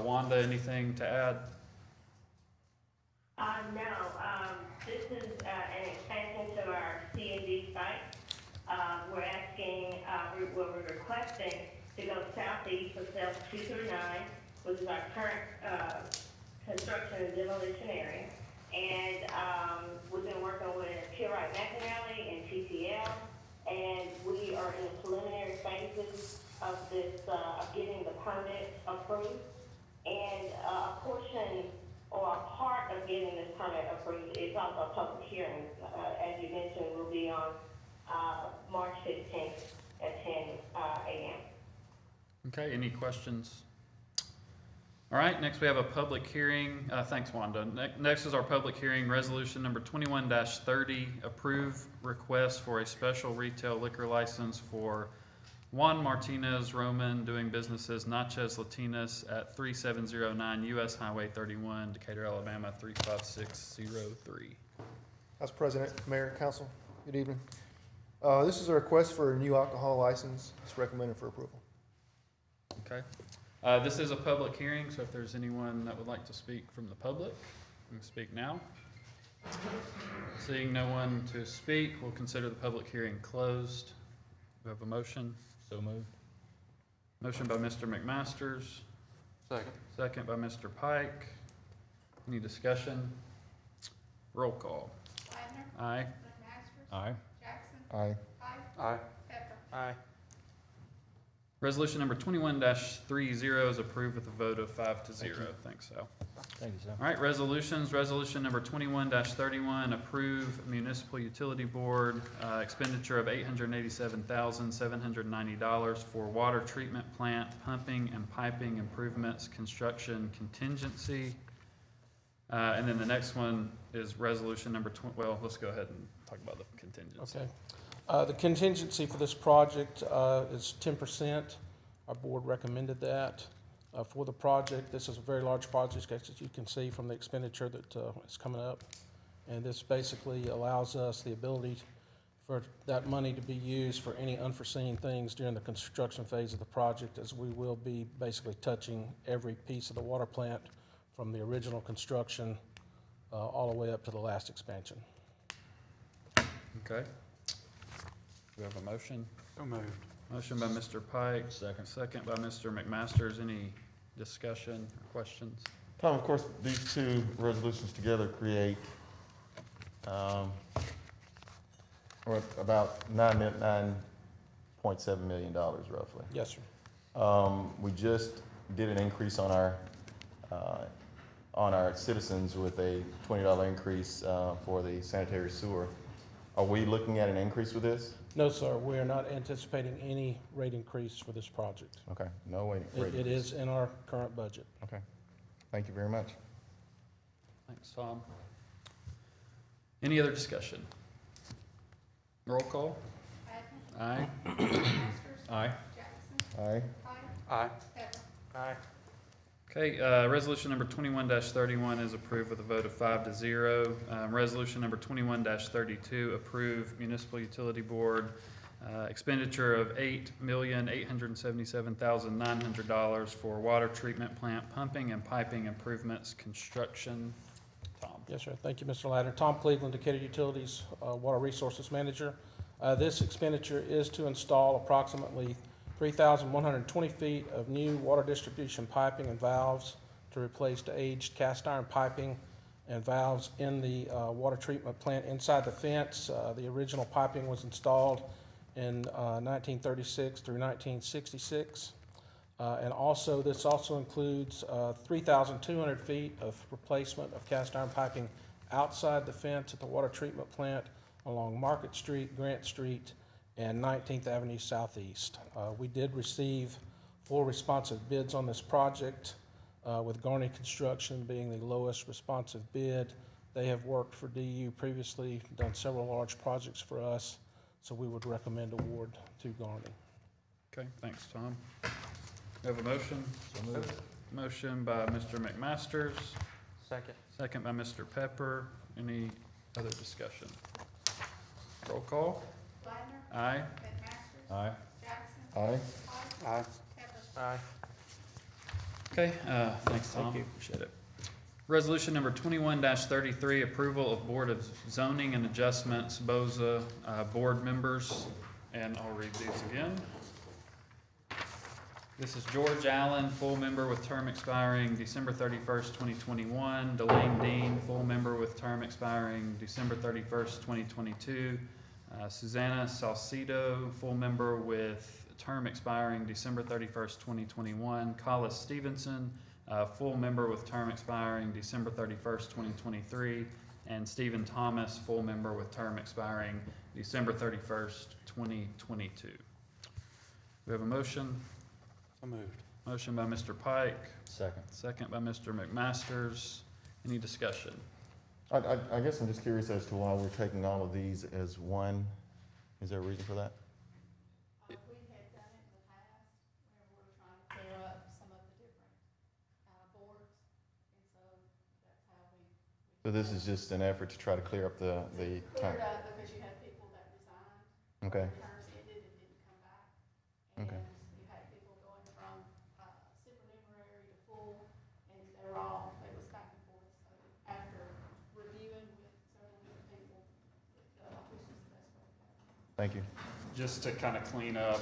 [SPEAKER 3] Wanda, anything to add?
[SPEAKER 9] No, this is, an expansion to our C&D site. We're asking, we're requesting to go southeast of cells 2 through 9, which is our current, construction and demolition area. And, we've been working with Purite McNally and TTL, and we are in the preliminary phases of this, of getting the permit approved. And, a portion or a part of getting this permit approved is also a public hearing, as you mentioned, will be on, March 15th at 10 a.m.
[SPEAKER 3] Okay, any questions? All right, next we have a public hearing. Thanks, Wanda. Next is our public hearing, resolution number 21-30, approve request for a special retail liquor license for Juan Martinez Roman doing business as Natchez Latinas at 3709 US Highway 31, Decatur, Alabama 35603.
[SPEAKER 5] House President, Mayor, Council, good evening. This is a request for a new alcohol license. It's recommended for approval.
[SPEAKER 3] Okay. This is a public hearing, so if there's anyone that would like to speak from the public, you can speak now. Seeing no one to speak, we'll consider the public hearing closed. We have a motion.
[SPEAKER 2] So moved.
[SPEAKER 3] Motion by Mr. McMasters,
[SPEAKER 12] Second.
[SPEAKER 3] second by Mr. Pike. Any discussion? Roll call. Aye.
[SPEAKER 2] Aye.
[SPEAKER 5] Aye.
[SPEAKER 12] Aye. Aye.
[SPEAKER 3] Resolution number 21-30 is approved with a vote of 5-0. Thanks, Al.
[SPEAKER 2] Thank you, sir.
[SPEAKER 3] All right, resolutions. Resolution number 21-31, approve municipal utility board expenditure of $887,790 for water treatment plant pumping and piping improvements construction contingency. And then the next one is resolution number well, let's go ahead and talk about the contingency.
[SPEAKER 16] Okay. The contingency for this project is 10%. Our board recommended that for the project. This is a very large project, as you can see from the expenditure that is coming up. And this basically allows us the ability for that money to be used for any unforeseen things during the construction phase of the project, as we will be basically touching every piece of the water plant from the original construction all the way up to the last expansion.
[SPEAKER 3] Okay. We have a motion.
[SPEAKER 12] So moved.
[SPEAKER 3] Motion by Mr. Pike. Second. Second by Mr. McMasters. Any discussion or questions?
[SPEAKER 1] Tom, of course, these two resolutions together create, about $9.7 million roughly.
[SPEAKER 16] Yes, sir.
[SPEAKER 1] We just did an increase on our citizens with a $20 increase, for the sanitary sewer. Are we looking at an increase with this?
[SPEAKER 16] No, sir, we are not anticipating any rate increase for this project.
[SPEAKER 1] Okay, no way.
[SPEAKER 16] It is in our current budget.
[SPEAKER 1] Okay, thank you very much.
[SPEAKER 3] Thanks, Tom. Any other discussion? Roll call. Aye.
[SPEAKER 2] Aye.
[SPEAKER 1] Aye.
[SPEAKER 12] Aye. Aye.
[SPEAKER 3] Okay, resolution number 21-31 is approved with a vote of 5-0. Resolution number 21-32, approve municipal utility board expenditure of $8,877,900 for water treatment plant pumping and piping improvements construction. Tom.
[SPEAKER 16] Yes, sir. Thank you, Mr. Ladner. Tom Cleveland, Decatur Utilities Water Resources Manager. This expenditure is to install approximately 3,120 feet of new water distribution piping and valves to replace the aged cast iron piping and valves in the water treatment plant inside the fence. The original piping was installed in 1936 through 1966. And also, this also includes 3,200 feet of replacement of cast iron piping outside the fence at the water treatment plant along Market Street, Grant Street, and 19th Avenue Southeast. We did receive full responsive bids on this project, with Garney Construction being the lowest responsive bid. They have worked for DU previously, done several large projects for us, so we would recommend award to Garney.
[SPEAKER 3] Okay, thanks, Tom. We have a motion? Motion by Mr. McMasters,
[SPEAKER 11] Second.
[SPEAKER 3] second by Mr. Pepper. Any other discussion? Roll call.
[SPEAKER 9] Ladner,
[SPEAKER 3] Aye.
[SPEAKER 9] McMasters,
[SPEAKER 2] Aye.
[SPEAKER 9] Jackson,
[SPEAKER 1] Aye.
[SPEAKER 9] Pike,
[SPEAKER 11] Aye.
[SPEAKER 9] Pepper.
[SPEAKER 11] Aye.
[SPEAKER 3] Okay, thanks, Tom. Appreciate it. Resolution number 21-33, approval of Board of Zoning and Adjustments, BOZA, board members, and I'll read these again. This is George Allen, full member with term expiring December 31st, 2021. Delane Dean, full member with term expiring December 31st, 2022. Susanna Salcido, full member with term expiring December 31st, 2021. Collis Stevenson, full member with term expiring December 31st, 2023. And Stephen Thomas, full member with term expiring December 31st, 2022. We have a motion.
[SPEAKER 2] So moved.
[SPEAKER 3] Motion by Mr. Pike,
[SPEAKER 2] Second.
[SPEAKER 3] second by Mr. McMasters. Any discussion?
[SPEAKER 1] I guess I'm just curious as to why we're taking all of these as one. Is there a reason for that?
[SPEAKER 9] We had done it in the past, where we were trying to clear up some of the different, boards, and so that's how we.
[SPEAKER 1] So this is just an effort to try to clear up the time?
[SPEAKER 9] Cleared up because you had people that resigned.
[SPEAKER 1] Okay.
[SPEAKER 9] Their terms ended and didn't come back.
[SPEAKER 1] Okay.
[SPEAKER 9] And you had people going from, supernumerary to full, and they was back and forth. So after reviewing with several different people, this is the best way to go.
[SPEAKER 1] Thank you.
[SPEAKER 3] Just to kind of clean up,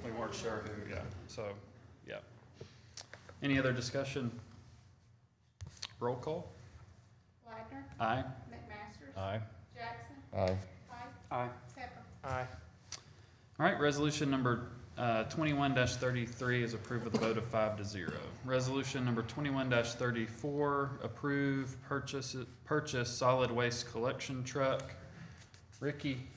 [SPEAKER 3] we weren't sure who, yeah, so, yeah. Any other discussion? Roll call?
[SPEAKER 9] Ladner,
[SPEAKER 3] Aye.
[SPEAKER 9] McMasters.
[SPEAKER 2] Aye.
[SPEAKER 9] Jackson,
[SPEAKER 1] Aye.
[SPEAKER 9] Pike,
[SPEAKER 3] Aye.
[SPEAKER 9] Pepper.
[SPEAKER 11] Aye.
[SPEAKER 3] All right, resolution number 21-33 is approved with a vote of 5-0. Resolution number 21-34, approve purchase solid waste collection truck. Ricky?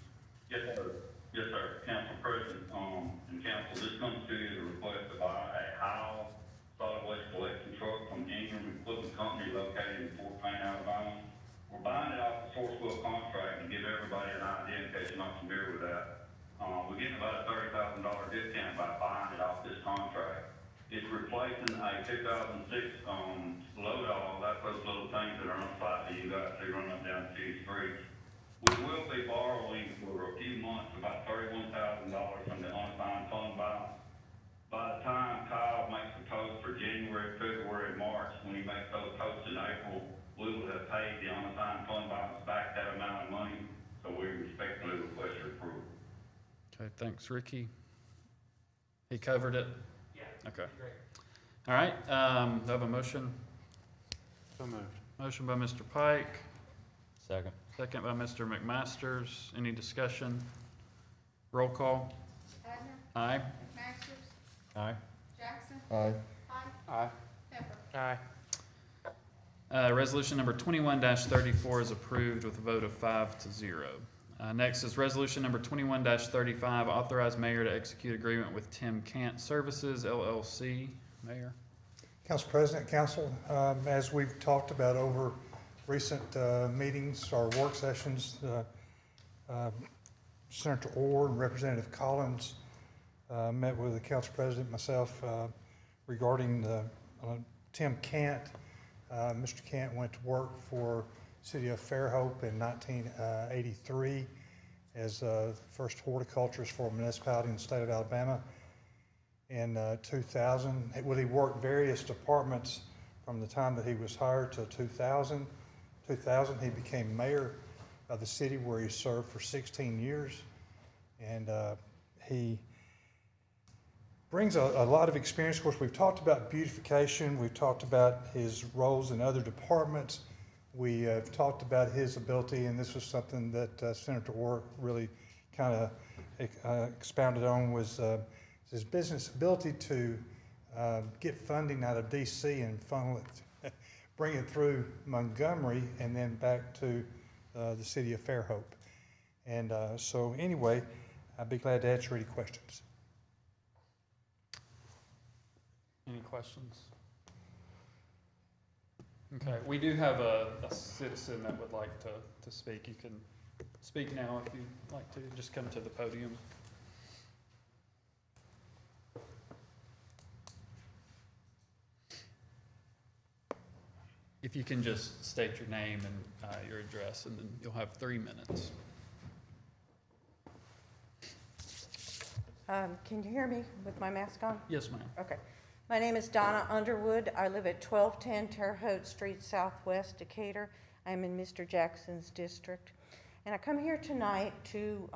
[SPEAKER 6] Yes, sir. Yes, sir. Council President, and council, this comes to you to request to buy a Howe solid waste collection truck from Ingram Equipment Company located in Fort Payne, Alabama. We're buying it off the Sourcewell contract to give everybody an idea in case you're not familiar with that. We're getting about a $30,000 discount by buying it off this contract. It's replacing a 2006, load-all. That's those little things that are unsightly you guys see running up down the city streets. We will be borrowing for a few months about $31,000 from the unassigned fund balance. By the time Kyle makes the post for January, February, and March, when he makes those posts in April, we will have paid the unassigned fund balance back that amount of money, so we respectfully request your approval.
[SPEAKER 3] Okay, thanks, Ricky. He covered it?
[SPEAKER 11] Yeah.
[SPEAKER 3] Okay.
[SPEAKER 11] Great.
[SPEAKER 3] All right, do I have a motion?
[SPEAKER 2] So moved.
[SPEAKER 3] Motion by Mr. Pike,
[SPEAKER 2] Second.
[SPEAKER 3] second by Mr. McMasters. Any discussion? Roll call.
[SPEAKER 9] Ladner,
[SPEAKER 3] Aye.
[SPEAKER 9] McMasters,
[SPEAKER 2] Aye.
[SPEAKER 9] Jackson,
[SPEAKER 1] Aye.
[SPEAKER 9] Pike,
[SPEAKER 11] Aye.
[SPEAKER 9] Pepper.
[SPEAKER 11] Aye.
[SPEAKER 3] Resolution number 21-34 is approved with a vote of 5-0. Next is resolution number 21-35, authorize mayor to execute agreement with Tim Cant Services LLC. Mayor?
[SPEAKER 15] Council President, Council, as we've talked about over recent meetings or work sessions, Senator Orr and Representative Collins met with the Council President, myself, regarding Tim Cant. Mr. Cant went to work for City of Fairhope in 1983 as the first horticulturist for a municipality in the state of Alabama. In 2000, he worked various departments from the time that he was hired to 2000. 2000, he became mayor of the city where he served for 16 years. And he brings a lot of experience. Of course, we've talked about beautification. We've talked about his roles in other departments. We have talked about his ability, and this was something that Senator Orr really kind of expounded on, was his business ability to get funding out of DC and funnel it, bring it through Montgomery and then back to the city of Fairhope. And so anyway, I'd be glad to answer any questions.
[SPEAKER 3] Any questions? Okay, we do have a citizen that would like to speak. You can speak now if you'd like to. Just come to the podium. If you can just state your name and your address, and then you'll have 3 minutes.
[SPEAKER 17] Can you hear me with my mask on?
[SPEAKER 3] Yes, ma'am.
[SPEAKER 17] Okay. My name is Donna Underwood. I live at 1210 Terre Haute Street, Southwest Decatur. I'm in Mr. Jackson's district. And I come here tonight to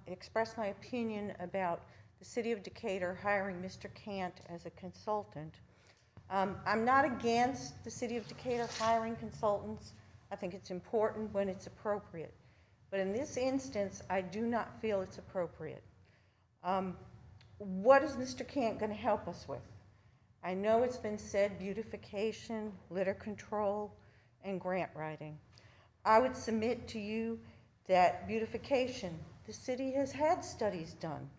[SPEAKER 17] express my opinion about the city of Decatur hiring Mr. Cant as a consultant. I'm not against the city of Decatur hiring consultants. I think it's important when it's appropriate. But in this instance, I do not feel it's appropriate. What is Mr. Cant going to help us with? I know it's been said beautification, litter control, and grant writing. I would submit to you that beautification, the city has had studies done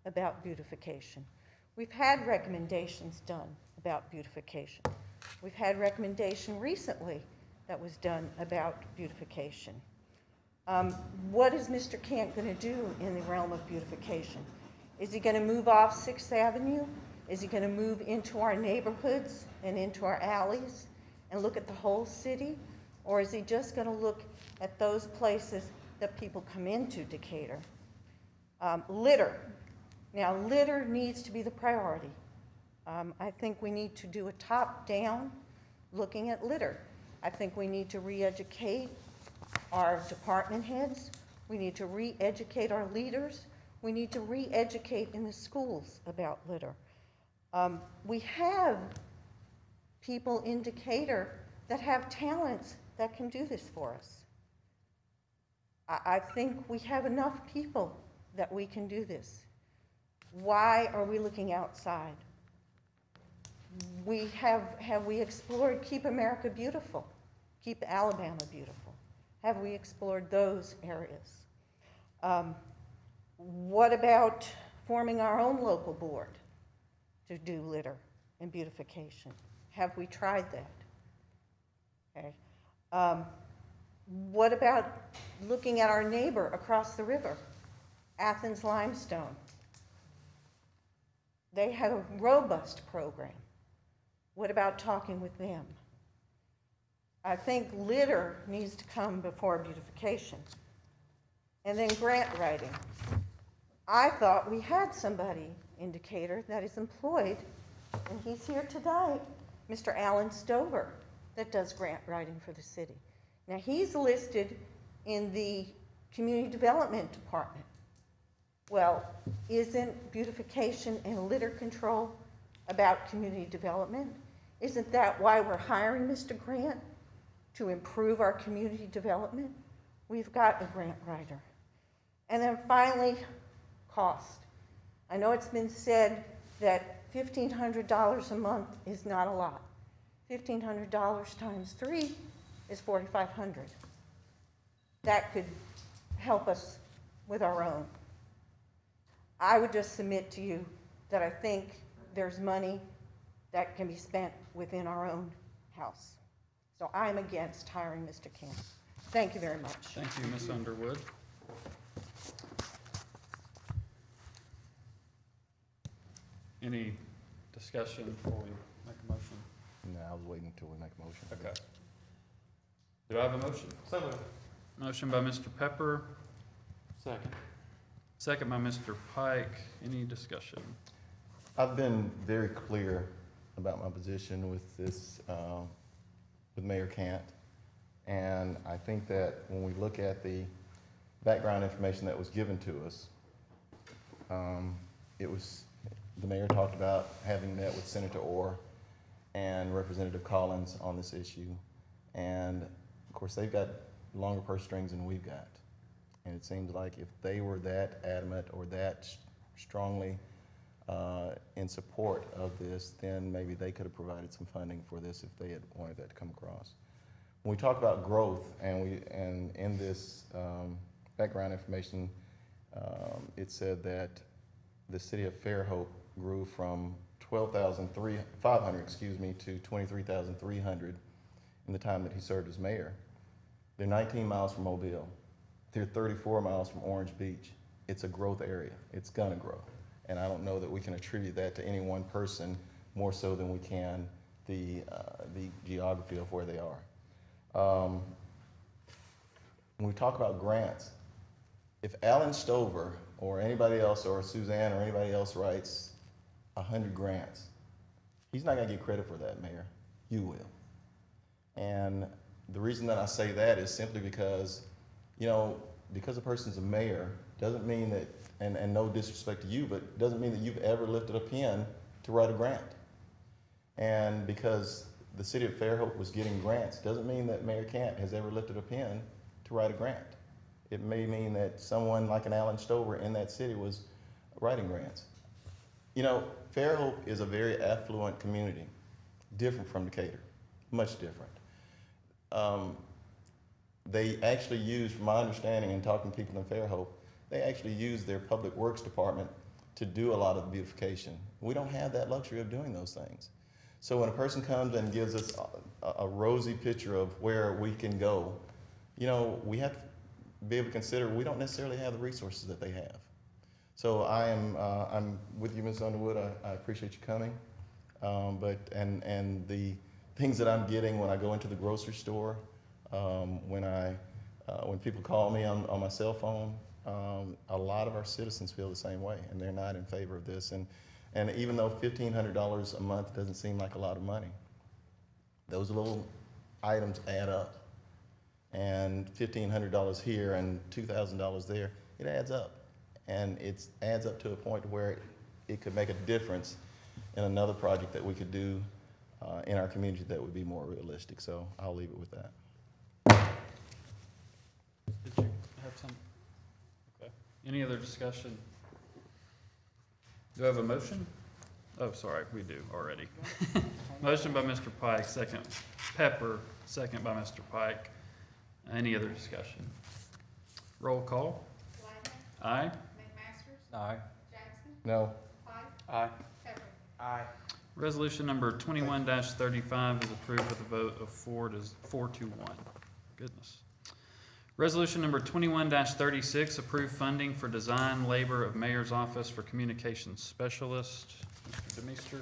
[SPEAKER 17] about beautification. We've had recommendations done about beautification. We've had recommendation recently that was done about beautification. What is Mr. Cant going to do in the realm of beautification? Is he going to move off 6th Avenue? Is he going to move into our neighborhoods and into our alleys and look at the whole city? Or is he just going to look at those places that people come into Decatur? Litter. Now, litter needs to be the priority. I think we need to do a top-down looking at litter. I think we need to re-educate our department heads. We need to re-educate our leaders. We need to re-educate in the schools about litter. We have people in Decatur that have talents that can do this for us. I think we have enough people that we can do this. Why are we looking outside? Have we explored Keep America Beautiful? Keep Alabama Beautiful? Have we explored those areas? What about forming our own local board to do litter and beautification? Have we tried that? Okay. What about looking at our neighbor across the river, Athens Limestone? They have a robust program. What about talking with them? I think litter needs to come before beautification. And then grant writing. I thought we had somebody in Decatur that is employed, and he's here today, Mr. Alan Stover, that does grant writing for the city. Now, he's listed in the Community Development Department. Well, isn't beautification and litter control about community development? Isn't that why we're hiring Mr. Grant? To improve our community development? We've got a grant writer. And then finally, cost. I know it's been said that $1,500 a month is not a lot. $1,500 times 3 is $4,500. That could help us with our own. I would just submit to you that I think there's money that can be spent within our own house. So I'm against hiring Mr. Cant. Thank you very much.
[SPEAKER 3] Thank you, Ms. Underwood. Any discussion before we make a motion?
[SPEAKER 1] No, I was waiting until we make a motion.
[SPEAKER 3] Okay. Do I have a motion?
[SPEAKER 11] So moved.
[SPEAKER 3] Motion by Mr. Pepper,
[SPEAKER 11] Second.
[SPEAKER 3] second by Mr. Pike. Any discussion?
[SPEAKER 1] I've been very clear about my position with this, with Mayor Cant. And I think that when we look at the background information that was given to us, the mayor talked about having met with Senator Orr and Representative Collins on this issue. And of course, they've got longer purse strings than we've got. And it seems like if they were that adamant or that strongly in support of this, then maybe they could have provided some funding for this if they had wanted that to come across. When we talk about growth, and in this background information, it said that the city of Fairhope grew from 12,500, to 23,300 in the time that he served as mayor. They're 19 miles from Mobile. They're 34 miles from Orange Beach. It's a growth area. It's gonna grow. And I don't know that we can attribute that to any one person more so than we can the geography of where they are. When we talk about grants, if Alan Stover or anybody else, or Suzanne or anybody else writes 100 grants, he's not gonna get credit for that, Mayor. You will. And the reason that I say that is simply because, you know, because a person's a mayor doesn't mean that, and no disrespect to you, but doesn't mean that you've ever lifted a pen to write a grant. And because the city of Fairhope was getting grants doesn't mean that Mayor Cant has ever lifted a pen to write a grant. It may mean that someone like an Alan Stover in that city was writing grants. You know, Fairhope is a very affluent community, different from Decatur, much different. They actually use, from my understanding and talking to people in Fairhope, they actually use their public works department to do a lot of the beautification. We don't have that luxury of doing those things. So when a person comes and gives us a rosy picture of where we can go, you know, we have to be able to consider we don't necessarily have the resources that they have. So I'm with you, Ms. Underwood. I appreciate you coming. And the things that I'm getting when I go into the grocery store, when people call me on my cell phone, a lot of our citizens feel the same way, and they're not in favor of this. And even though $1,500 a month doesn't seem like a lot of money, those little items add up. And $1,500 here and $2,000 there, it adds up. And it adds up to a point where it could make a difference in another project that we could do in our community that would be more realistic. So I'll leave it with that.
[SPEAKER 3] Did you have some? Okay. Any other discussion? Do I have a motion? Oh, sorry, we do already. Motion by Mr. Pike, second Pepper, second by Mr. Pike. Any other discussion? Roll call. Aye.
[SPEAKER 12] McMasters? Aye.
[SPEAKER 17] Jackson?
[SPEAKER 1] No.
[SPEAKER 17] Pike?
[SPEAKER 3] Aye.
[SPEAKER 17] Pepper?
[SPEAKER 11] Aye.
[SPEAKER 3] Resolution number 21-35 is approved with a vote of 4 to 1. Goodness. Resolution number 21-36, approved funding for design labor of Mayor's Office for Communications Specialist. Mr. Demister.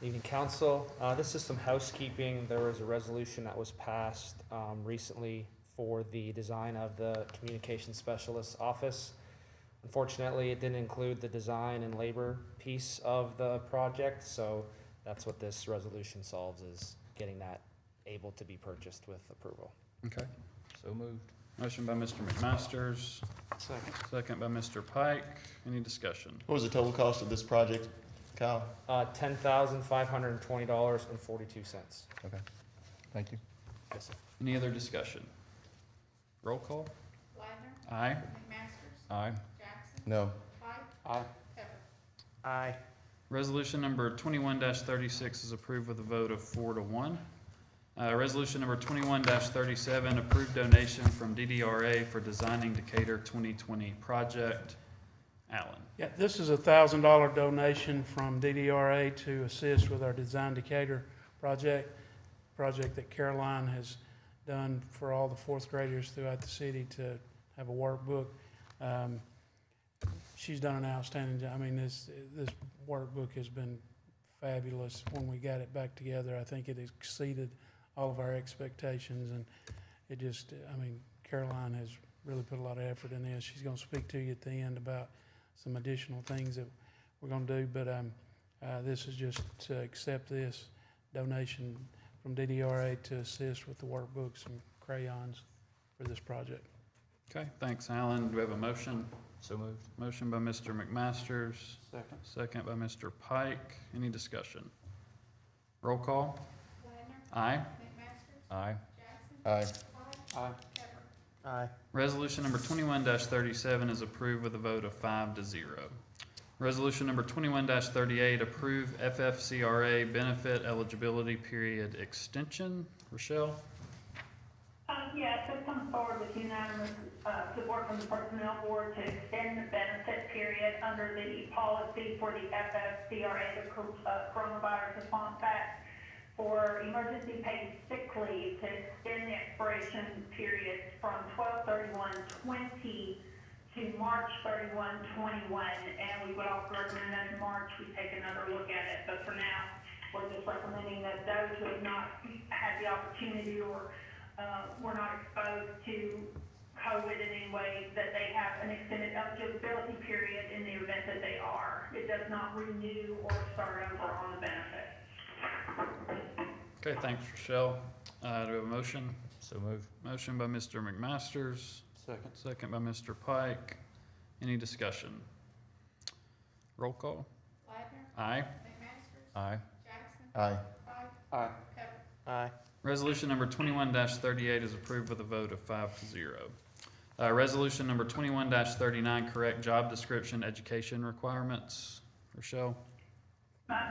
[SPEAKER 12] Evening, Council. This is some housekeeping. There was a resolution that was passed recently for the design of the Communications Specialist office. Unfortunately, it didn't include the design and labor piece of the project, so that's what this resolution solves, is getting that able to be purchased with approval.
[SPEAKER 3] Okay.
[SPEAKER 2] So moved.
[SPEAKER 3] Motion by Mr. McMasters. Second. Second by Mr. Pike. Any discussion?
[SPEAKER 1] What was the total cost of this project, Kyle?
[SPEAKER 12] $10,520.42.
[SPEAKER 1] Okay, thank you.
[SPEAKER 12] Yes, sir.
[SPEAKER 3] Any other discussion? Roll call.
[SPEAKER 17] Ladner?
[SPEAKER 3] Aye.
[SPEAKER 17] McMasters?
[SPEAKER 2] Aye.
[SPEAKER 17] Jackson?
[SPEAKER 1] No.
[SPEAKER 17] Pike?
[SPEAKER 3] Aye.
[SPEAKER 17] Pepper?
[SPEAKER 11] Aye.
[SPEAKER 3] Resolution number 21-36 is approved with a vote of 4 to 1. Resolution number 21-37, approved donation from DDRA for designing Decatur 2020 project. Alan.
[SPEAKER 10] Yeah, this is a $1,000 donation from DDRA to assist with our Design Decatur project that Caroline has done for all the fourth graders throughout the city to have a workbook. She's done an outstanding job. I mean, this workbook has been fabulous. When we got it back together, I think it exceeded all of our expectations, and it just, I mean, Caroline has really put a lot of effort in this. She's going to speak to you at the end about some additional things that we're going to do, but this is just to accept this donation from DDRA to assist with the workbooks and crayons for this project.
[SPEAKER 3] Okay, thanks, Alan. Do we have a motion?
[SPEAKER 2] So moved.
[SPEAKER 3] Motion by Mr. McMasters.
[SPEAKER 10] Second.
[SPEAKER 3] Second by Mr. Pike. Any discussion? Roll call.
[SPEAKER 17] Ladner?
[SPEAKER 3] Aye.
[SPEAKER 17] McMasters?
[SPEAKER 2] Aye.
[SPEAKER 17] Jackson?
[SPEAKER 1] Aye.
[SPEAKER 17] Pike?
[SPEAKER 3] Aye.
[SPEAKER 17] Pepper?
[SPEAKER 11] Aye.
[SPEAKER 3] Resolution number 21-37 is approved with a vote of 5 to 0. Resolution number 21-38, approve FFCRA benefit eligibility period extension. Rochelle?
[SPEAKER 9] Yes, it comes forward with unanimous support from the Personnel Board to extend the benefit period under the policy for the FFCRA, the Coronavirus Response Act, for emergency paid sick leave to extend the expiration period from 12/31/20 to March 31/21. And we would also recommend that in March we take another look at it. But for now, we're just recommending that those who have not had the opportunity or were not exposed to COVID in any way, that they have an extended eligibility period in the event that they are. It does not renew or start over on the benefit.
[SPEAKER 3] Okay, thanks, Rochelle. Do we have a motion?
[SPEAKER 2] So moved.
[SPEAKER 3] Motion by Mr. McMasters.
[SPEAKER 11] Second.
[SPEAKER 3] Second by Mr. Pike. Any discussion? Roll call. Aye.
[SPEAKER 2] Aye.
[SPEAKER 1] Aye.
[SPEAKER 11] Aye. Aye.
[SPEAKER 3] Resolution number 21-38 is approved with a vote of 5-0. Resolution number 21-39, correct job description, education requirements. Rochelle?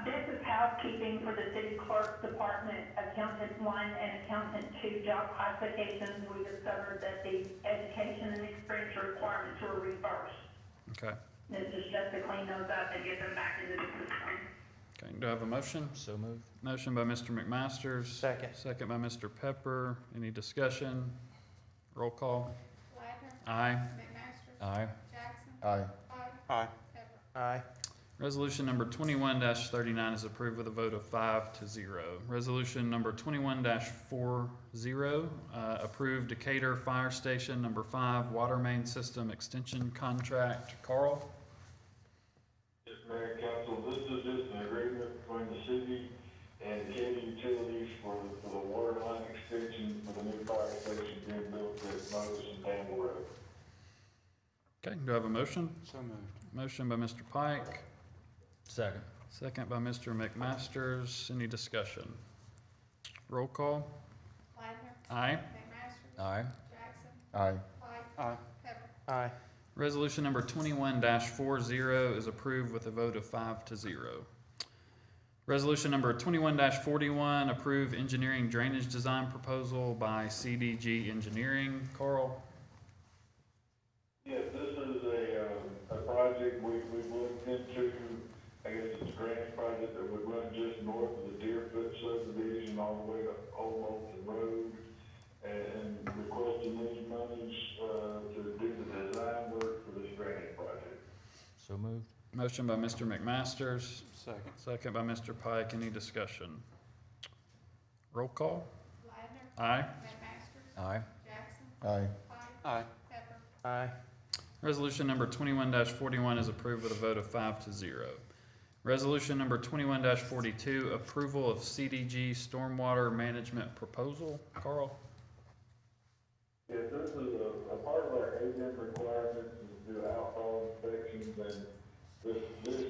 [SPEAKER 9] This is housekeeping for the city clerk department, accountant 1 and accountant 2 job classifications. We discovered that the education and experience requirements were reversed.
[SPEAKER 3] Okay.
[SPEAKER 9] This is just to clean those up and get them back into the system.
[SPEAKER 3] Okay, do I have a motion?
[SPEAKER 2] So moved.
[SPEAKER 3] Motion by Mr. McMasters.
[SPEAKER 11] Second.
[SPEAKER 3] Second by Mr. Pepper. Any discussion? Roll call. Aye.
[SPEAKER 2] Aye.
[SPEAKER 1] Aye.
[SPEAKER 11] Aye. Aye.
[SPEAKER 3] Resolution number 21-39 is approved with a vote of 5-0. Resolution number 21-40, approved Decatur Fire Station number 5 water main system extension contract. Carl?
[SPEAKER 6] Yes, Mayor and Council, this is just an agreement between the city and Decatur Utilities for the water line extension for the new fire station being built at Moses and Campbell Road.
[SPEAKER 3] Okay, do I have a motion?
[SPEAKER 11] So moved.
[SPEAKER 3] Motion by Mr. Pike,
[SPEAKER 2] Second.
[SPEAKER 3] second by Mr. McMasters. Any discussion? Roll call. Aye.
[SPEAKER 2] Aye.
[SPEAKER 1] Aye.
[SPEAKER 11] Aye. Aye.
[SPEAKER 3] Resolution number 21-40 is approved with a vote of 5-0. Resolution number 21-41, approve engineering drainage design proposal by CDG Engineering. Carl?
[SPEAKER 6] Yes, this is a project we've looked into. I guess it's a grant project that would run just north of the Deerfoot subdivision all the way to Old Moulton Road, and requesting these monies to do the design work for this drainage project.
[SPEAKER 2] So moved.
[SPEAKER 3] Motion by Mr. McMasters,
[SPEAKER 11] Second.
[SPEAKER 3] second by Mr. Pike. Any discussion? Roll call. Aye.
[SPEAKER 2] Aye.
[SPEAKER 1] Aye.
[SPEAKER 11] Aye. Aye.
[SPEAKER 3] Resolution number 21-41 is approved with a vote of 5-0. Resolution number 21-42, approval of CDG stormwater management proposal. Carl?
[SPEAKER 6] Yes, this is a part of our ADM requirements is to do outfall inspections, and this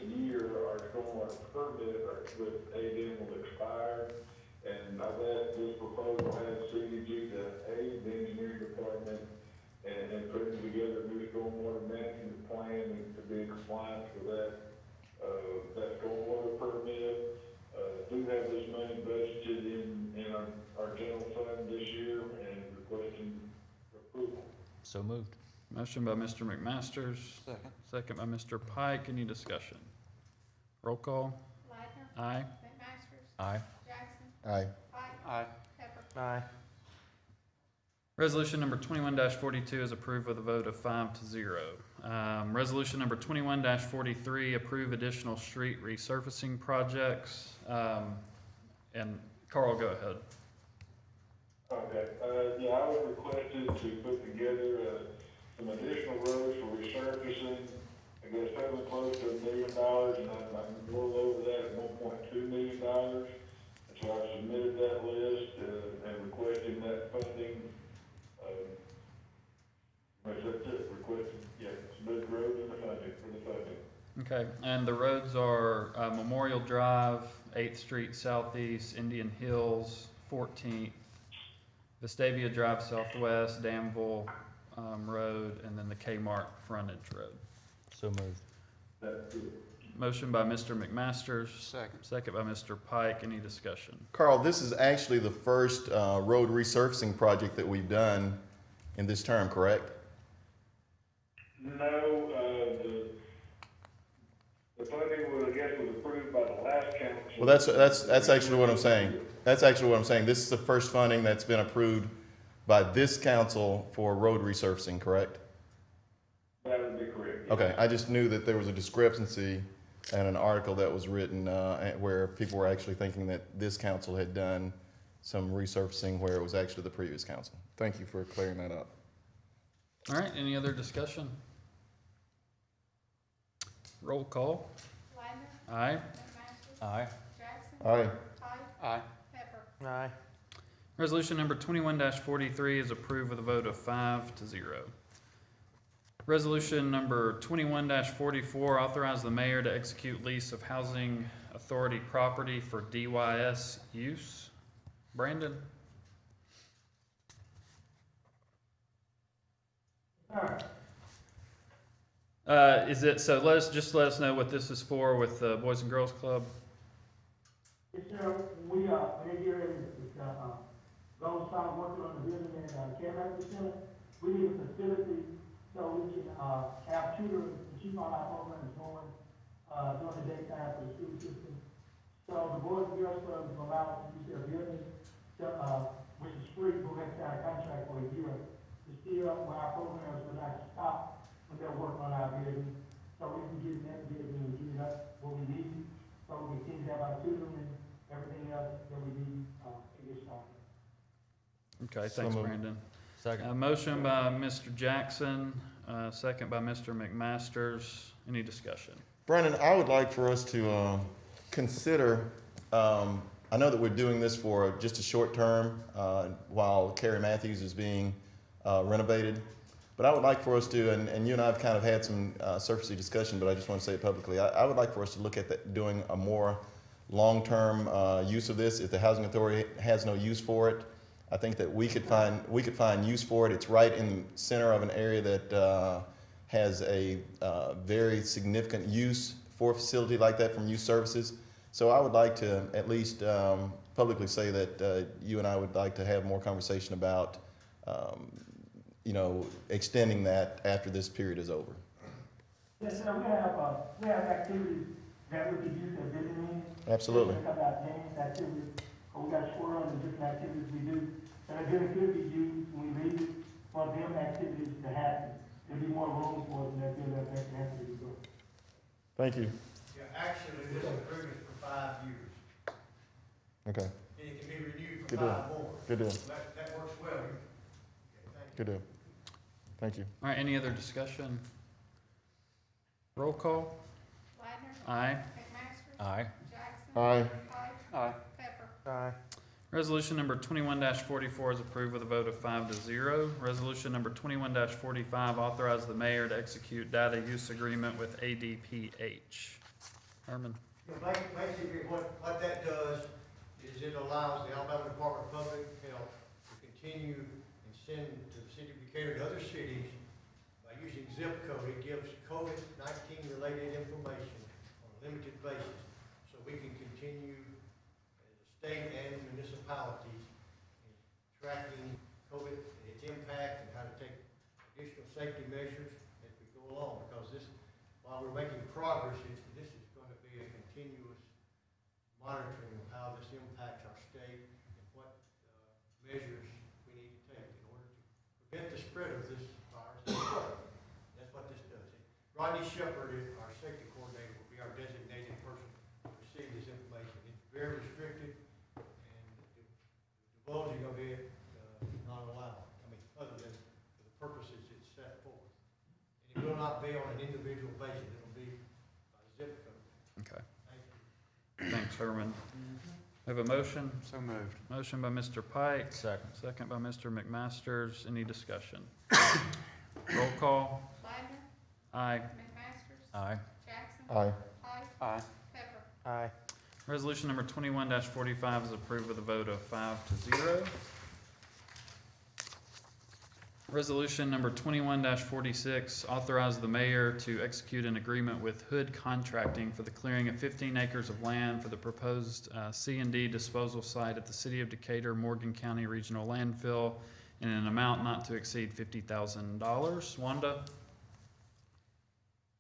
[SPEAKER 6] year our stormwater permit with ADM will expire, and I've asked this proposal has CDG to aid the engineering department and putting together a new stormwater management plan and to be in compliance with that stormwater permit. Do have this money budgeted in our general fund this year and requesting approval.
[SPEAKER 2] So moved.
[SPEAKER 3] Motion by Mr. McMasters,
[SPEAKER 11] Second.
[SPEAKER 3] second by Mr. Pike. Any discussion? Roll call. Aye.
[SPEAKER 2] Aye.
[SPEAKER 1] Aye.
[SPEAKER 11] Aye. Aye.
[SPEAKER 3] Resolution number 21-42 is approved with a vote of 5-0. Resolution number 21-43, approve additional street resurfacing projects. And Carl, go ahead.
[SPEAKER 6] Okay, yeah, I was requested to put together, some additional roads for resurfacing. I guess that was close to $1 million, and I'm a little over that at $1.2 million. And so I submitted that list, and requesting that funding. That's it, requesting, yeah, submit roads and the funding, for the funding.
[SPEAKER 3] Okay, and the roads are Memorial Drive, 8th Street Southeast, Indian Hills, 14th, Vestavia Drive Southwest, Danville Road, and then the Kmart frontage road.
[SPEAKER 2] So moved.
[SPEAKER 6] That's it.
[SPEAKER 3] Motion by Mr. McMasters. Second. Second by Mr. Pike. Any discussion?
[SPEAKER 1] Carl, this is actually the first road resurfacing project that we've done in this term, correct?
[SPEAKER 10] No, the funding was, I guess, was approved by the last council.
[SPEAKER 1] Well, that's actually what I'm saying. That's actually what I'm saying. This is the first funding that's been approved by this council for road resurfacing, correct?
[SPEAKER 10] That would be correct.
[SPEAKER 1] Okay, I just knew that there was a discrepancy in an article that was written where people were actually thinking that this council had done some resurfacing where it was actually the previous council. Thank you for clearing that up.
[SPEAKER 3] All right, any other discussion? Roll call. Aye.
[SPEAKER 2] Aye.
[SPEAKER 1] Aye.
[SPEAKER 3] Aye.
[SPEAKER 11] Aye.
[SPEAKER 3] Resolution number 21-43 is approved with a vote of 5-0. Resolution number 21-44, authorize the mayor to execute lease of housing authority property for DYS use. Brandon? So let us know what this is for with the Boys and Girls Club.
[SPEAKER 8] Yes, sir, we get ready to, go start working on the building at, Cameron Center. We need a facility so we can, have tutoring to keep all our programs going, during the daytime for the school system. So the Boys and Girls Club is allowed to use their building, which is free, but we have to sign a contract for a year to still, where our programs will not stop when they're working on our building. So we can get that building and get it up what we need, so we can have our tutoring and everything else that we need, to get started.
[SPEAKER 3] Okay, thanks,
[SPEAKER 1] moved.
[SPEAKER 3] Brandon.
[SPEAKER 2] Second.
[SPEAKER 3] Motion by Mr. Jackson, second by Mr. McMasters. Any discussion?
[SPEAKER 1] Brandon, I would like for us to consider, I know that we're doing this for just a short term while Carrie Matthews is being renovated, but I would like for us to, and you and I have kind of had some surfacey discussion, but I just want to say it publicly, I would like for us to look at doing a more long-term use of this. If the Housing Authority has no use for it, I think that we could find use for it. It's right in the center of an area that has a very significant use for a facility like that from youth services. So I would like to at least publicly say that you and I would like to have more conversation about, extending that after this period is over.
[SPEAKER 8] Yes, sir, we have activities that we could use at Disneyland.
[SPEAKER 1] Absolutely.
[SPEAKER 8] We have our dance activities, or we got swirl and different activities we do. And the building could be used when we leave it for them activities to happen. There'll be more room for us in that building that can happen to go.
[SPEAKER 1] Thank you.
[SPEAKER 18] Yeah, actually, this agreement for 5 years,
[SPEAKER 1] Okay.
[SPEAKER 18] and it can be renewed for
[SPEAKER 1] Good deal.
[SPEAKER 18] 5 more.
[SPEAKER 1] Good deal.
[SPEAKER 18] That works well. Okay, thank you.
[SPEAKER 1] Good deal. Thank you.
[SPEAKER 3] All right, any other discussion? Roll call. Aye.
[SPEAKER 2] Aye.
[SPEAKER 1] Aye.
[SPEAKER 3] Aye.
[SPEAKER 11] Aye.
[SPEAKER 3] Resolution number 21-44 is approved with a vote of 5-0. Resolution number 21-45, authorize the mayor to execute data use agreement with ADPH. Herman.
[SPEAKER 18] Basically, what that does is it allows the Alabama Department of Public Health to continue and send to the city of Decatur and other cities by using zip code. It gives COVID-19 related information on a limited basis, so we can continue state and municipalities in tracking COVID and its impact and how to take additional safety measures as we go along. Because while we're making progress, this is going to be a continuous monitoring of how this impacts our state and what measures we need to take in order to prevent the spread of this virus. That's what this does. Rodney Shepard, our safety coordinator, will be our designated person to receive this information. It's very restricted. Divulging of it not allowed. I mean, other than for the purposes it's set forth. And it will not be on an individual basis. It'll be by zip code.
[SPEAKER 3] Okay.
[SPEAKER 18] Thank you.
[SPEAKER 3] Thanks, Herman. We have a motion.
[SPEAKER 2] So moved.
[SPEAKER 3] Motion by Mr. Pike.
[SPEAKER 2] Second.
[SPEAKER 3] Second by Mr. McMasters. Any discussion? Roll call. Aye.
[SPEAKER 2] Aye.
[SPEAKER 1] Aye.
[SPEAKER 3] Aye.
[SPEAKER 11] Aye.
[SPEAKER 3] Resolution number 21-45 is approved with a vote of 5-0. Resolution number 21-46, authorize the mayor to execute an agreement with Hood Contracting for the clearing of 15 acres of land for the proposed C&D disposal site at the City of Decatur, Morgan County Regional Landfill in an amount not to exceed $50,000. Wanda?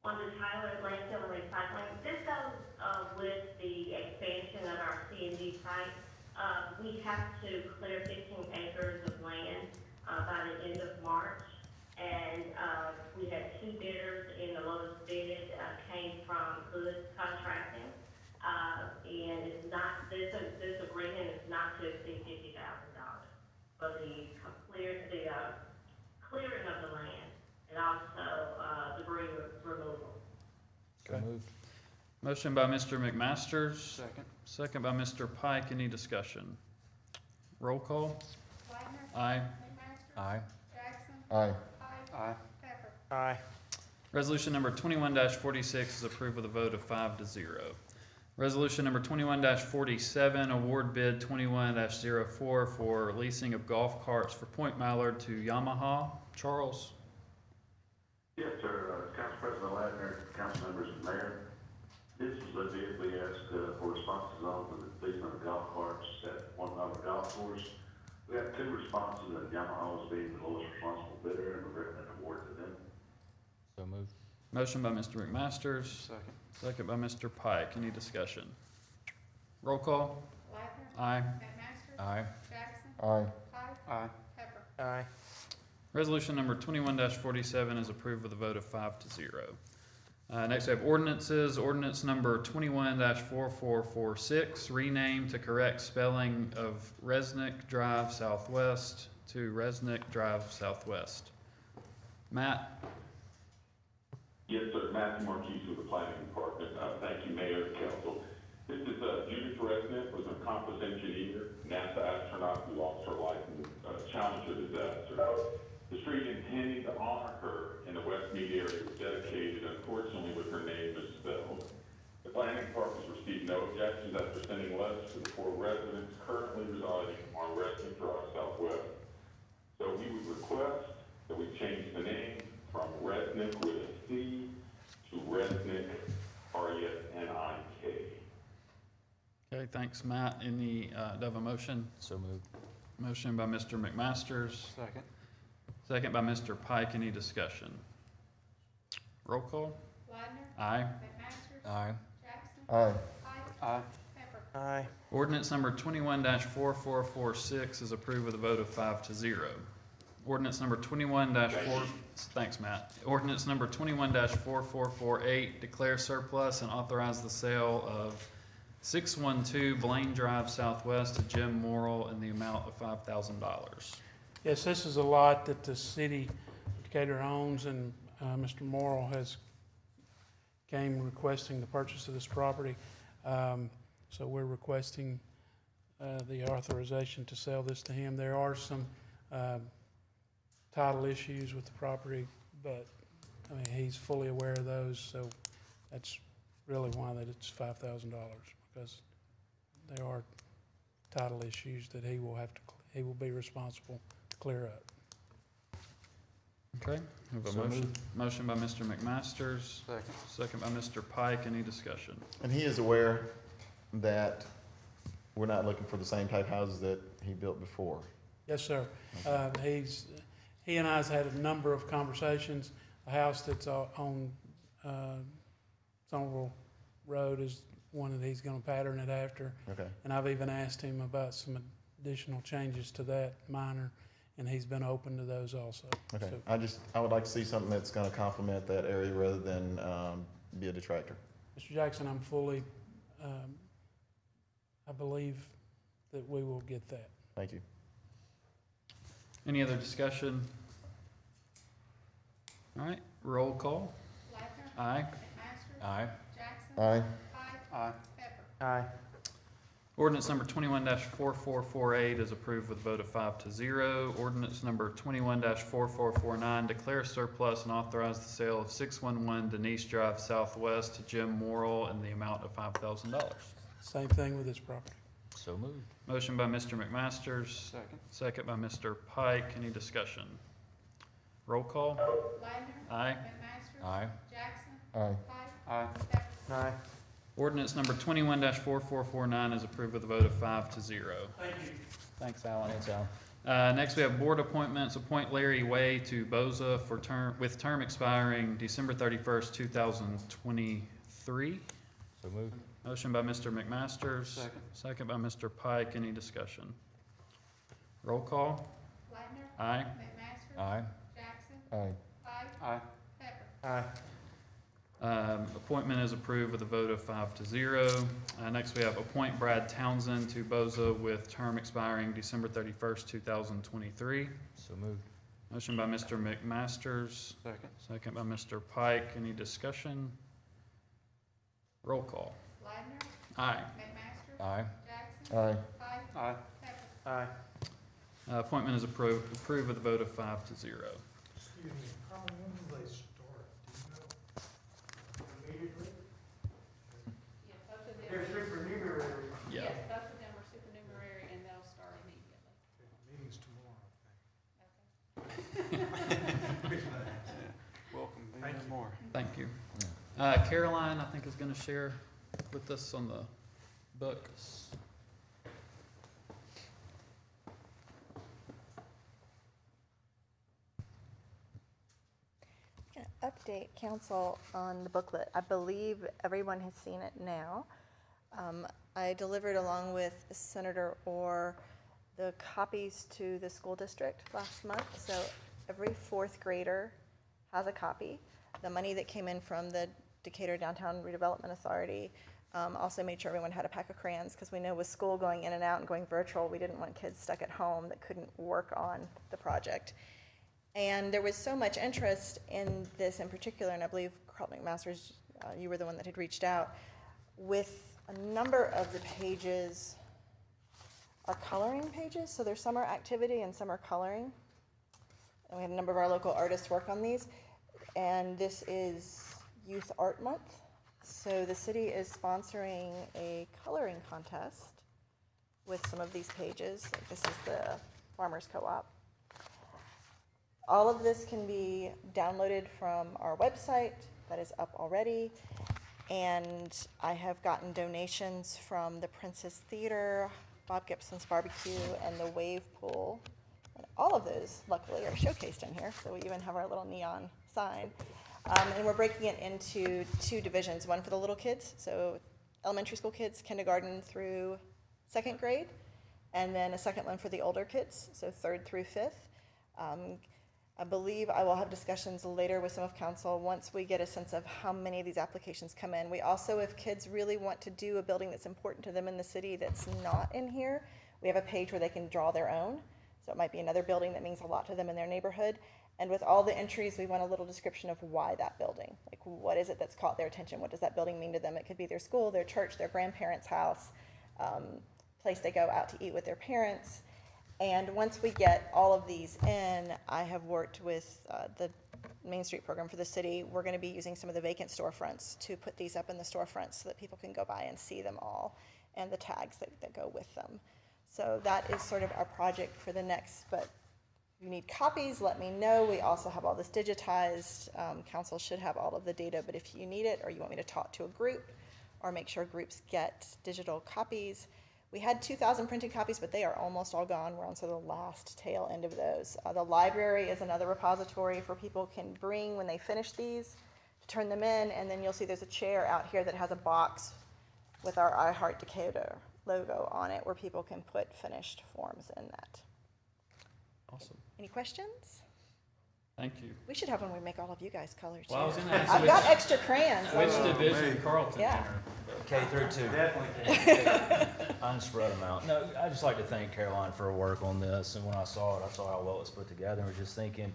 [SPEAKER 19] On the Tyler Landfill and Recycling, this goes with the expansion of our C&D site. We have to clear 15 acres of land by the end of March, and we had 2 bidders, and the lowest bid came from Hood Contracting, and it's not, this agreement is not to exceed $50,000 for the clearing of the land and also debris removal.
[SPEAKER 3] Okay. Motion by Mr. McMasters. Second. Second by Mr. Pike. Any discussion? Roll call. Aye.
[SPEAKER 2] Aye.
[SPEAKER 1] Aye.
[SPEAKER 16] Aye.
[SPEAKER 11] Aye.
[SPEAKER 3] Resolution number 21-46 is approved with a vote of 5-0. Resolution number 21-47, award bid 21-04 for leasing of golf carts for Point Mallard to Yamaha. Charles?
[SPEAKER 6] Yes, sir. Council President Ladner, council members, and mayor. This is a bid we asked for responses on for the leasing of golf carts at Point Mallard Golf Course. We have 2 responses, and Yamaha is being the lowest responsible bidder, and we recommend award to them.
[SPEAKER 2] So moved.
[SPEAKER 3] Motion by Mr. McMasters. Second. Second by Mr. Pike. Any discussion? Roll call. Aye.
[SPEAKER 2] Aye.
[SPEAKER 1] Aye.
[SPEAKER 16] Aye.
[SPEAKER 11] Aye.
[SPEAKER 3] Resolution number 21-47 is approved with a vote of 5-0. Next we have ordinances. Ordinance number 21-4446, rename to correct spelling of Resnick Drive Southwest to Resnick Drive Southwest. Matt?
[SPEAKER 6] Yes, sir. Matthew Marquise with the Planning Department. Thank you, Mayor and Council. This is Judith Resnick, was an accomplished engineer, NASA astronaut who lost her life in the Challenger disaster. The street intending to honor her in the Westmead area was dedicated, unfortunately, with her name misspelled. The Planning Department has received no objections after sending letters to the 4 residents currently residing on Resnick Drive Southwest. So we would request that we change the name from Resnick with a C to Resnick, R-E-S-N-I-K.
[SPEAKER 3] Okay, thanks, Matt. Any, do I have a motion?
[SPEAKER 2] So moved.
[SPEAKER 3] Motion by Mr. McMasters.
[SPEAKER 16] Second.
[SPEAKER 3] Second by Mr. Pike. Any discussion? Roll call. Aye.
[SPEAKER 2] Aye.
[SPEAKER 1] Aye.
[SPEAKER 16] Aye.
[SPEAKER 11] Aye.
[SPEAKER 3] Ordinance number 21-4446 is approved with a vote of 5-0. Ordinance number 21-4, thanks, Matt. Ordinance number 21-4448, declare surplus and authorize the sale of 612 Blaine Drive Southwest to Jim Morrill in the amount of $5,000.
[SPEAKER 16] Yes, this is a lot that the city of Decatur owns, and Mr. Morrill has came requesting the purchase of this property. So we're requesting the authorization to sell this to him. There are some title issues with the property, but I mean, he's fully aware of those, so that's really why that it's $5,000, because there are title issues that he will be responsible to clear up.
[SPEAKER 3] Okay, we have a motion by Mr. McMasters.
[SPEAKER 16] Second.
[SPEAKER 3] Second by Mr. Pike. Any discussion?
[SPEAKER 1] And he is aware that we're not looking for the same type houses that he built before.
[SPEAKER 16] Yes, sir. He and I has had a number of conversations. The house that's on Somerville Road is one that he's gonna pattern it after.
[SPEAKER 1] Okay.
[SPEAKER 16] And I've even asked him about some additional changes to that, minor, and he's been open to those also.
[SPEAKER 1] Okay,
[SPEAKER 16] So-
[SPEAKER 1] I would like to see something that's gonna complement that area rather than, be a detractor.
[SPEAKER 16] Mr. Jackson, I'm fully, I believe that we will get that.
[SPEAKER 1] Thank you.
[SPEAKER 3] Any other discussion? All right, roll call. Aye.
[SPEAKER 2] Aye.
[SPEAKER 1] Aye.
[SPEAKER 16] Aye.
[SPEAKER 11] Aye.
[SPEAKER 3] Ordinance number 21-4448 is approved with a vote of 5-0. Ordinance number 21-4449, declare surplus and authorize the sale of 611 Denise Drive Southwest to Jim Morrill in the amount of $5,000.
[SPEAKER 16] Same thing with this property.
[SPEAKER 2] So moved.
[SPEAKER 3] Motion by Mr. McMasters.
[SPEAKER 16] Second.
[SPEAKER 3] Second by Mr. Pike. Any discussion? Roll call.
[SPEAKER 9] Ladner.
[SPEAKER 3] Aye.
[SPEAKER 9] McMaster.
[SPEAKER 2] Aye.
[SPEAKER 9] Jackson.
[SPEAKER 1] Aye.
[SPEAKER 9] Pike.
[SPEAKER 3] Aye.
[SPEAKER 9] Pepper.
[SPEAKER 11] Aye.
[SPEAKER 3] Ordinance number 21-4449 is approved with a vote of 5-0.
[SPEAKER 10] Thank you.
[SPEAKER 3] Thanks, Alan.
[SPEAKER 2] Thanks, Al.
[SPEAKER 3] Next, we have board appointments. Appoint Larry Way to BOZA with term expiring December 31st, 2023.
[SPEAKER 2] So moved.
[SPEAKER 3] Motion by Mr. McMasters. Second by Mr. Pike. Any discussion? Roll call.
[SPEAKER 9] Ladner.
[SPEAKER 3] Aye.
[SPEAKER 9] McMaster.
[SPEAKER 2] Aye.
[SPEAKER 9] Jackson.
[SPEAKER 1] Aye.
[SPEAKER 9] Pike.
[SPEAKER 3] Aye.
[SPEAKER 9] Pepper.
[SPEAKER 11] Aye.
[SPEAKER 3] Appointment is approved with a vote of 5-0. Next, we have appoint Brad Townsend to BOZA with term expiring December 31st, 2023.
[SPEAKER 2] So moved.
[SPEAKER 3] Motion by Mr. McMasters. Second by Mr. Pike. Any discussion? Roll call.
[SPEAKER 9] Ladner.
[SPEAKER 3] Aye.
[SPEAKER 9] McMaster.
[SPEAKER 2] Aye.
[SPEAKER 9] Jackson.
[SPEAKER 1] Aye.
[SPEAKER 9] Pike.
[SPEAKER 3] Aye.
[SPEAKER 9] Pepper.
[SPEAKER 11] Aye.
[SPEAKER 3] Appointment is approved with a vote of 5-0.
[SPEAKER 4] Excuse me, Carl, when do they start? Do you know? Immediately?
[SPEAKER 7] Yeah, both of them.
[SPEAKER 18] They're supernumerary.
[SPEAKER 3] Yeah.
[SPEAKER 7] Yes, both of them are supernumerary and they'll start immediately.
[SPEAKER 4] Meeting's tomorrow, I think.
[SPEAKER 10] Welcome,
[SPEAKER 4] Thank you.
[SPEAKER 10] more.
[SPEAKER 3] Thank you. Caroline, I think, is going to share with us on the book.
[SPEAKER 20] Update council on the booklet. I believe everyone has seen it now. I delivered along with Senator Orr the copies to the school district last month, so every fourth grader has a copy. The money that came in from the Decatur Downtown Redevelopment Authority also made sure everyone had a pack of crayons, because we know with school going in and out and going virtual, we didn't want kids stuck at home that couldn't work on the project. And there was so much interest in this in particular, and I believe Carl McMasters, you were the one that had reached out, with a number of the pages are coloring pages, so there's summer activity and summer coloring. And we had a number of our local artists work on these, and this is Youth Art Month. So the city is sponsoring a coloring contest with some of these pages. Like this is the Farmers Co-op. All of this can be downloaded from our website that is up already. And I have gotten donations from the Princess Theater, Bob Gibson's Barbecue, and the Wave Pool. And all of those, luckily, are showcased in here. So we even have our little neon sign. And we're breaking it into two divisions, one for the little kids, so elementary school kids, kindergarten through 2nd grade, and then a second one for the older kids, so 3rd through 5th. I believe I will have discussions later with some of council once we get a sense of how many of these applications come in. We also, if kids really want to do a building that's important to them in the city that's not in here, we have a page where they can draw their own. So it might be another building that means a lot to them in their neighborhood. And with all the entries, we want a little description of why that building. Like, what is it that's caught their attention? What does that building mean to them? It could be their school, their church, their grandparents' house, place they go out to eat with their parents. And once we get all of these in, I have worked with the Main Street program for the city. We're going to be using some of the vacant storefronts to put these up in the storefronts so that people can go by and see them all and the tags that go with them. So that is sort of our project for the next, but if you need copies, let me know. We also have all this digitized. Council should have all of the data, but if you need it or you want me to talk to a group or make sure groups get digital copies, we had 2,000 printed copies, but they are almost all gone. We're on sort of the last tail end of those. The library is another repository for people can bring when they finish these to turn them in, and then you'll see there's a chair out here that has a box with our I Heart Decatur logo on it where people can put finished forms in that.
[SPEAKER 3] Awesome.
[SPEAKER 20] Any questions?
[SPEAKER 3] Thank you.
[SPEAKER 20] We should have one where we make all of you guys color too.
[SPEAKER 3] Well, I was gonna ask
[SPEAKER 20] I've
[SPEAKER 3] which-
[SPEAKER 20] got extra crayons.
[SPEAKER 3] Which division Carlton
[SPEAKER 20] Yeah.
[SPEAKER 3] entered?
[SPEAKER 2] K through 2.
[SPEAKER 3] Definitely.
[SPEAKER 2] I can spread them out. No, I just like to thank Caroline for her work on this. And when I saw it, I saw how well it's put together. And was just thinking,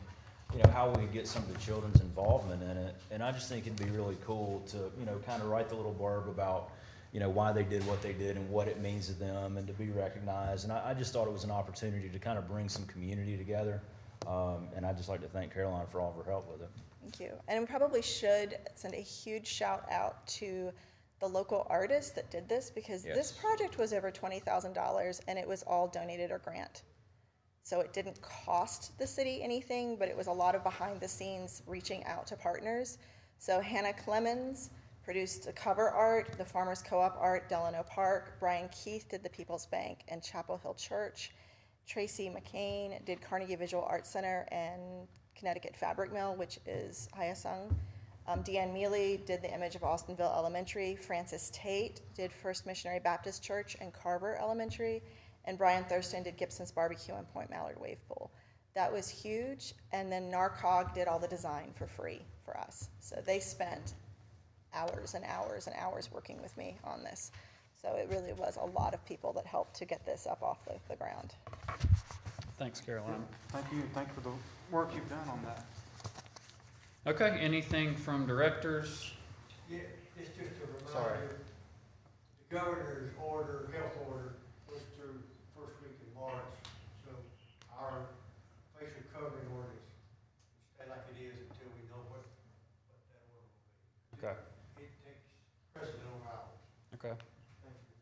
[SPEAKER 2] you know, how we could get some of the children's involvement in it. And I just think it'd be really cool to, you know, kind of write the little blurb about, you know, why they did what they did and what it means to them and to be recognized. And I just thought it was an opportunity to kind of bring some community together. And I'd just like to thank Caroline for all of her help with it.
[SPEAKER 20] Thank you. And we probably should send a huge shout out to the local artists that did this, because this project was over $20,000 and it was all donated or grant. So it didn't cost the city anything, but it was a lot of behind the scenes reaching out to partners. So Hannah Clemens produced the cover art, the Farmers Co-op art, Delano Park. Brian Keith did the People's Bank and Chapel Hill Church. Tracy McCain did Carnegie Visual Arts Center and Connecticut Fabric Mill, which is Hyosung. Deanne Mealy did the image of Austinville Elementary. Francis Tate did First Missionary Baptist Church and Carver Elementary. And Brian Thurston did Gibson's Barbecue and Point Mallard Wave Pool. That was huge. And then NARCOG did all the design for free for us. So they spent hours and hours and hours working with me on this. So it really was a lot of people that helped to get this up off the ground.
[SPEAKER 3] Thanks, Caroline.
[SPEAKER 21] Thank you. Thank you for the work you've done on that.
[SPEAKER 3] Okay, anything from directors?
[SPEAKER 18] Yeah, it's just a
[SPEAKER 3] Sorry.
[SPEAKER 18] reminder, the governor's order, health order, was through first week in March, so our facial covering orders stay like it is until we know what that order will be.
[SPEAKER 3] Okay.
[SPEAKER 18] It takes precedent over ours.
[SPEAKER 3] Okay.
[SPEAKER 18] Thank you.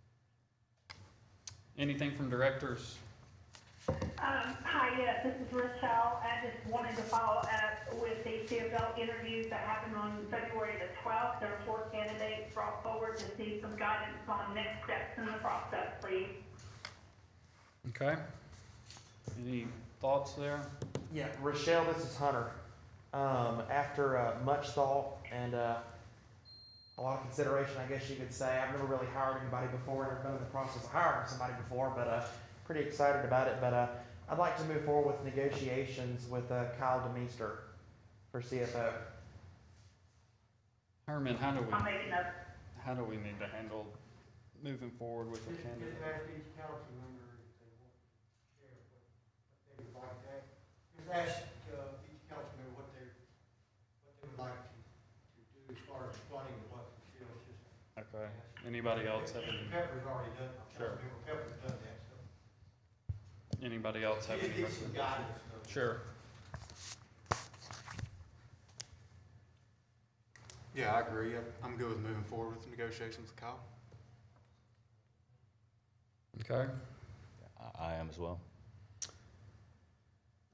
[SPEAKER 3] Anything from directors?
[SPEAKER 9] Hi, yes, this is Rochelle. I just wanted to follow up with the CFL interviews that happened on February the 12th. There were 4 candidates brought forward to see some guidance on next steps in the process, please.
[SPEAKER 3] Okay. Any thoughts there?
[SPEAKER 11] Yeah, Rochelle, this is Hunter. After much thought and a lot of consideration, I guess you could say, I've never really hired anybody before, never been in the process of hiring somebody before, but pretty excited about it. But I'd like to move forward with negotiations with Kyle DeMeester for CFO.
[SPEAKER 3] Herman, how do
[SPEAKER 9] I'll make a note.
[SPEAKER 3] we need to handle moving forward with the candidate?
[SPEAKER 18] Just ask each council member if they want to share what they would like to have. Just ask each council member what they would like to do as far as responding to what Michelle's just.
[SPEAKER 3] Okay. Anybody else have any?
[SPEAKER 18] Pepper's already done,
[SPEAKER 3] Sure.
[SPEAKER 18] Councilmember Pepper's done that, so.
[SPEAKER 3] Anybody else have any?
[SPEAKER 18] It gives some guidance, though.
[SPEAKER 3] Sure.
[SPEAKER 21] Yeah, I agree. I'm good with moving forward with negotiations with Kyle.
[SPEAKER 3] Okay.
[SPEAKER 2] I am as well.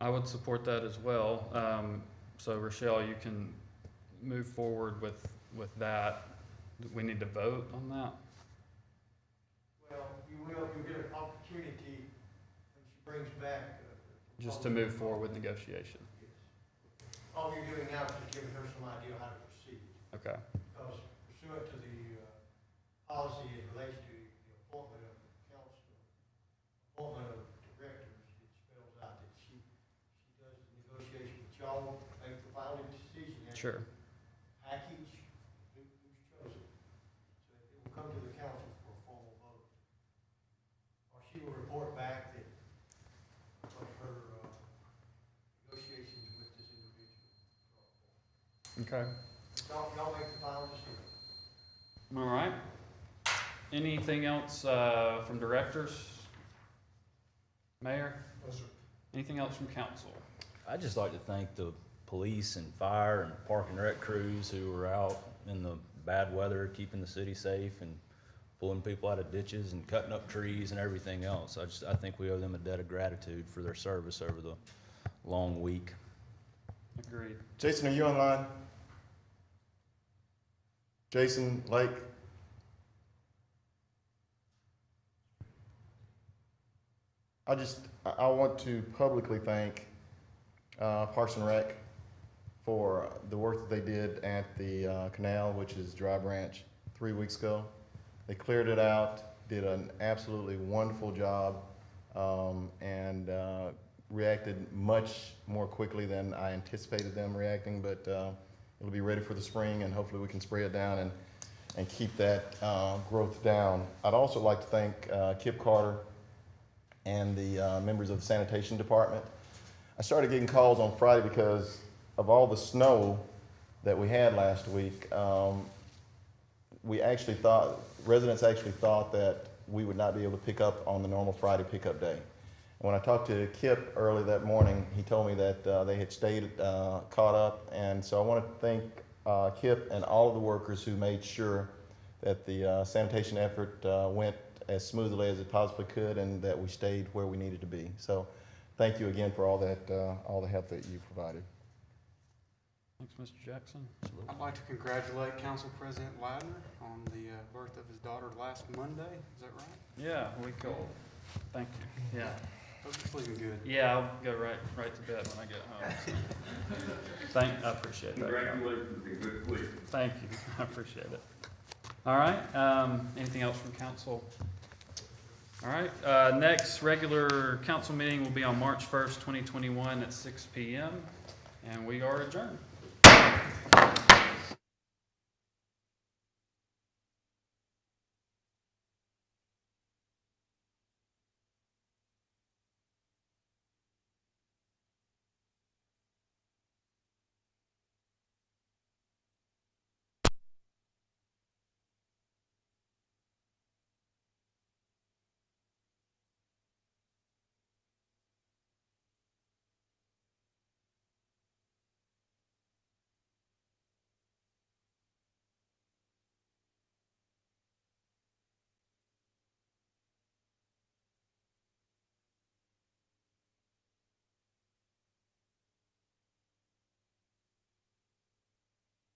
[SPEAKER 3] I would support that as well. So Rochelle, you can move forward with that. We need to vote on that?
[SPEAKER 18] Well, you'll get an opportunity when she brings back.
[SPEAKER 3] Just to move forward with negotiation.
[SPEAKER 18] All you're doing now is just giving her some idea how to proceed.
[SPEAKER 3] Okay.
[SPEAKER 18] Because pursuant to the policy as relates to the appointment of council, appointment of directors, it spells out that she does the negotiation with y'all, make the final decision. as to
[SPEAKER 3] Sure.
[SPEAKER 18] Package, who's chosen. So it will come to the council for a formal vote. Or she will report back that what her negotiations with this individual.
[SPEAKER 3] Okay.
[SPEAKER 18] Y'all make the final decision.
[SPEAKER 3] All right. Anything else from directors? Mayor? Anything else from council?
[SPEAKER 2] I'd just like to thank the police and fire and park and rec crews who were out in the bad weather, keeping the city safe and pulling people out of ditches and cutting up trees and everything else. I think we owe them a debt of gratitude for their service over the long week.
[SPEAKER 3] Agreed.
[SPEAKER 1] Jason, are you online? Jason Lake? I want to publicly thank Parks and Rec for the work that they did at the canal, which is Dry Branch, 3 weeks ago. They cleared it out, did an absolutely wonderful job, and reacted much more quickly than I anticipated them reacting, but it'll be ready for the spring, and hopefully we can spray it down and keep that growth down. I'd also like to thank Kip Carter and the members of the sanitation department. I started getting calls on Friday because of all the snow that we had last week. Residents actually thought that we would not be able to pick up on the normal Friday pickup day. When I talked to Kip early that morning, he told me that they had stayed caught up, and so I want to thank Kip and all of the workers who made sure that the sanitation effort went as smoothly as it possibly could, and that we stayed where we needed to be. So thank you again for all the help that you provided.
[SPEAKER 3] Thanks, Mr. Jackson.
[SPEAKER 21] I'd like to congratulate Council President Ladner on the birth of his daughter last Monday. Is that right?
[SPEAKER 3] Yeah, we cool. Thank you. Yeah.
[SPEAKER 21] Hope you're sleeping good.
[SPEAKER 3] Yeah, I'll go right to bed when I get home. I appreciate that.
[SPEAKER 6] Congratulations and good sleep.
[SPEAKER 3] Thank you. I appreciate it. All right. Anything else from council? All right. Next regular council meeting will be on March 1st, 2021 at 6 p.m. And we are adjourned.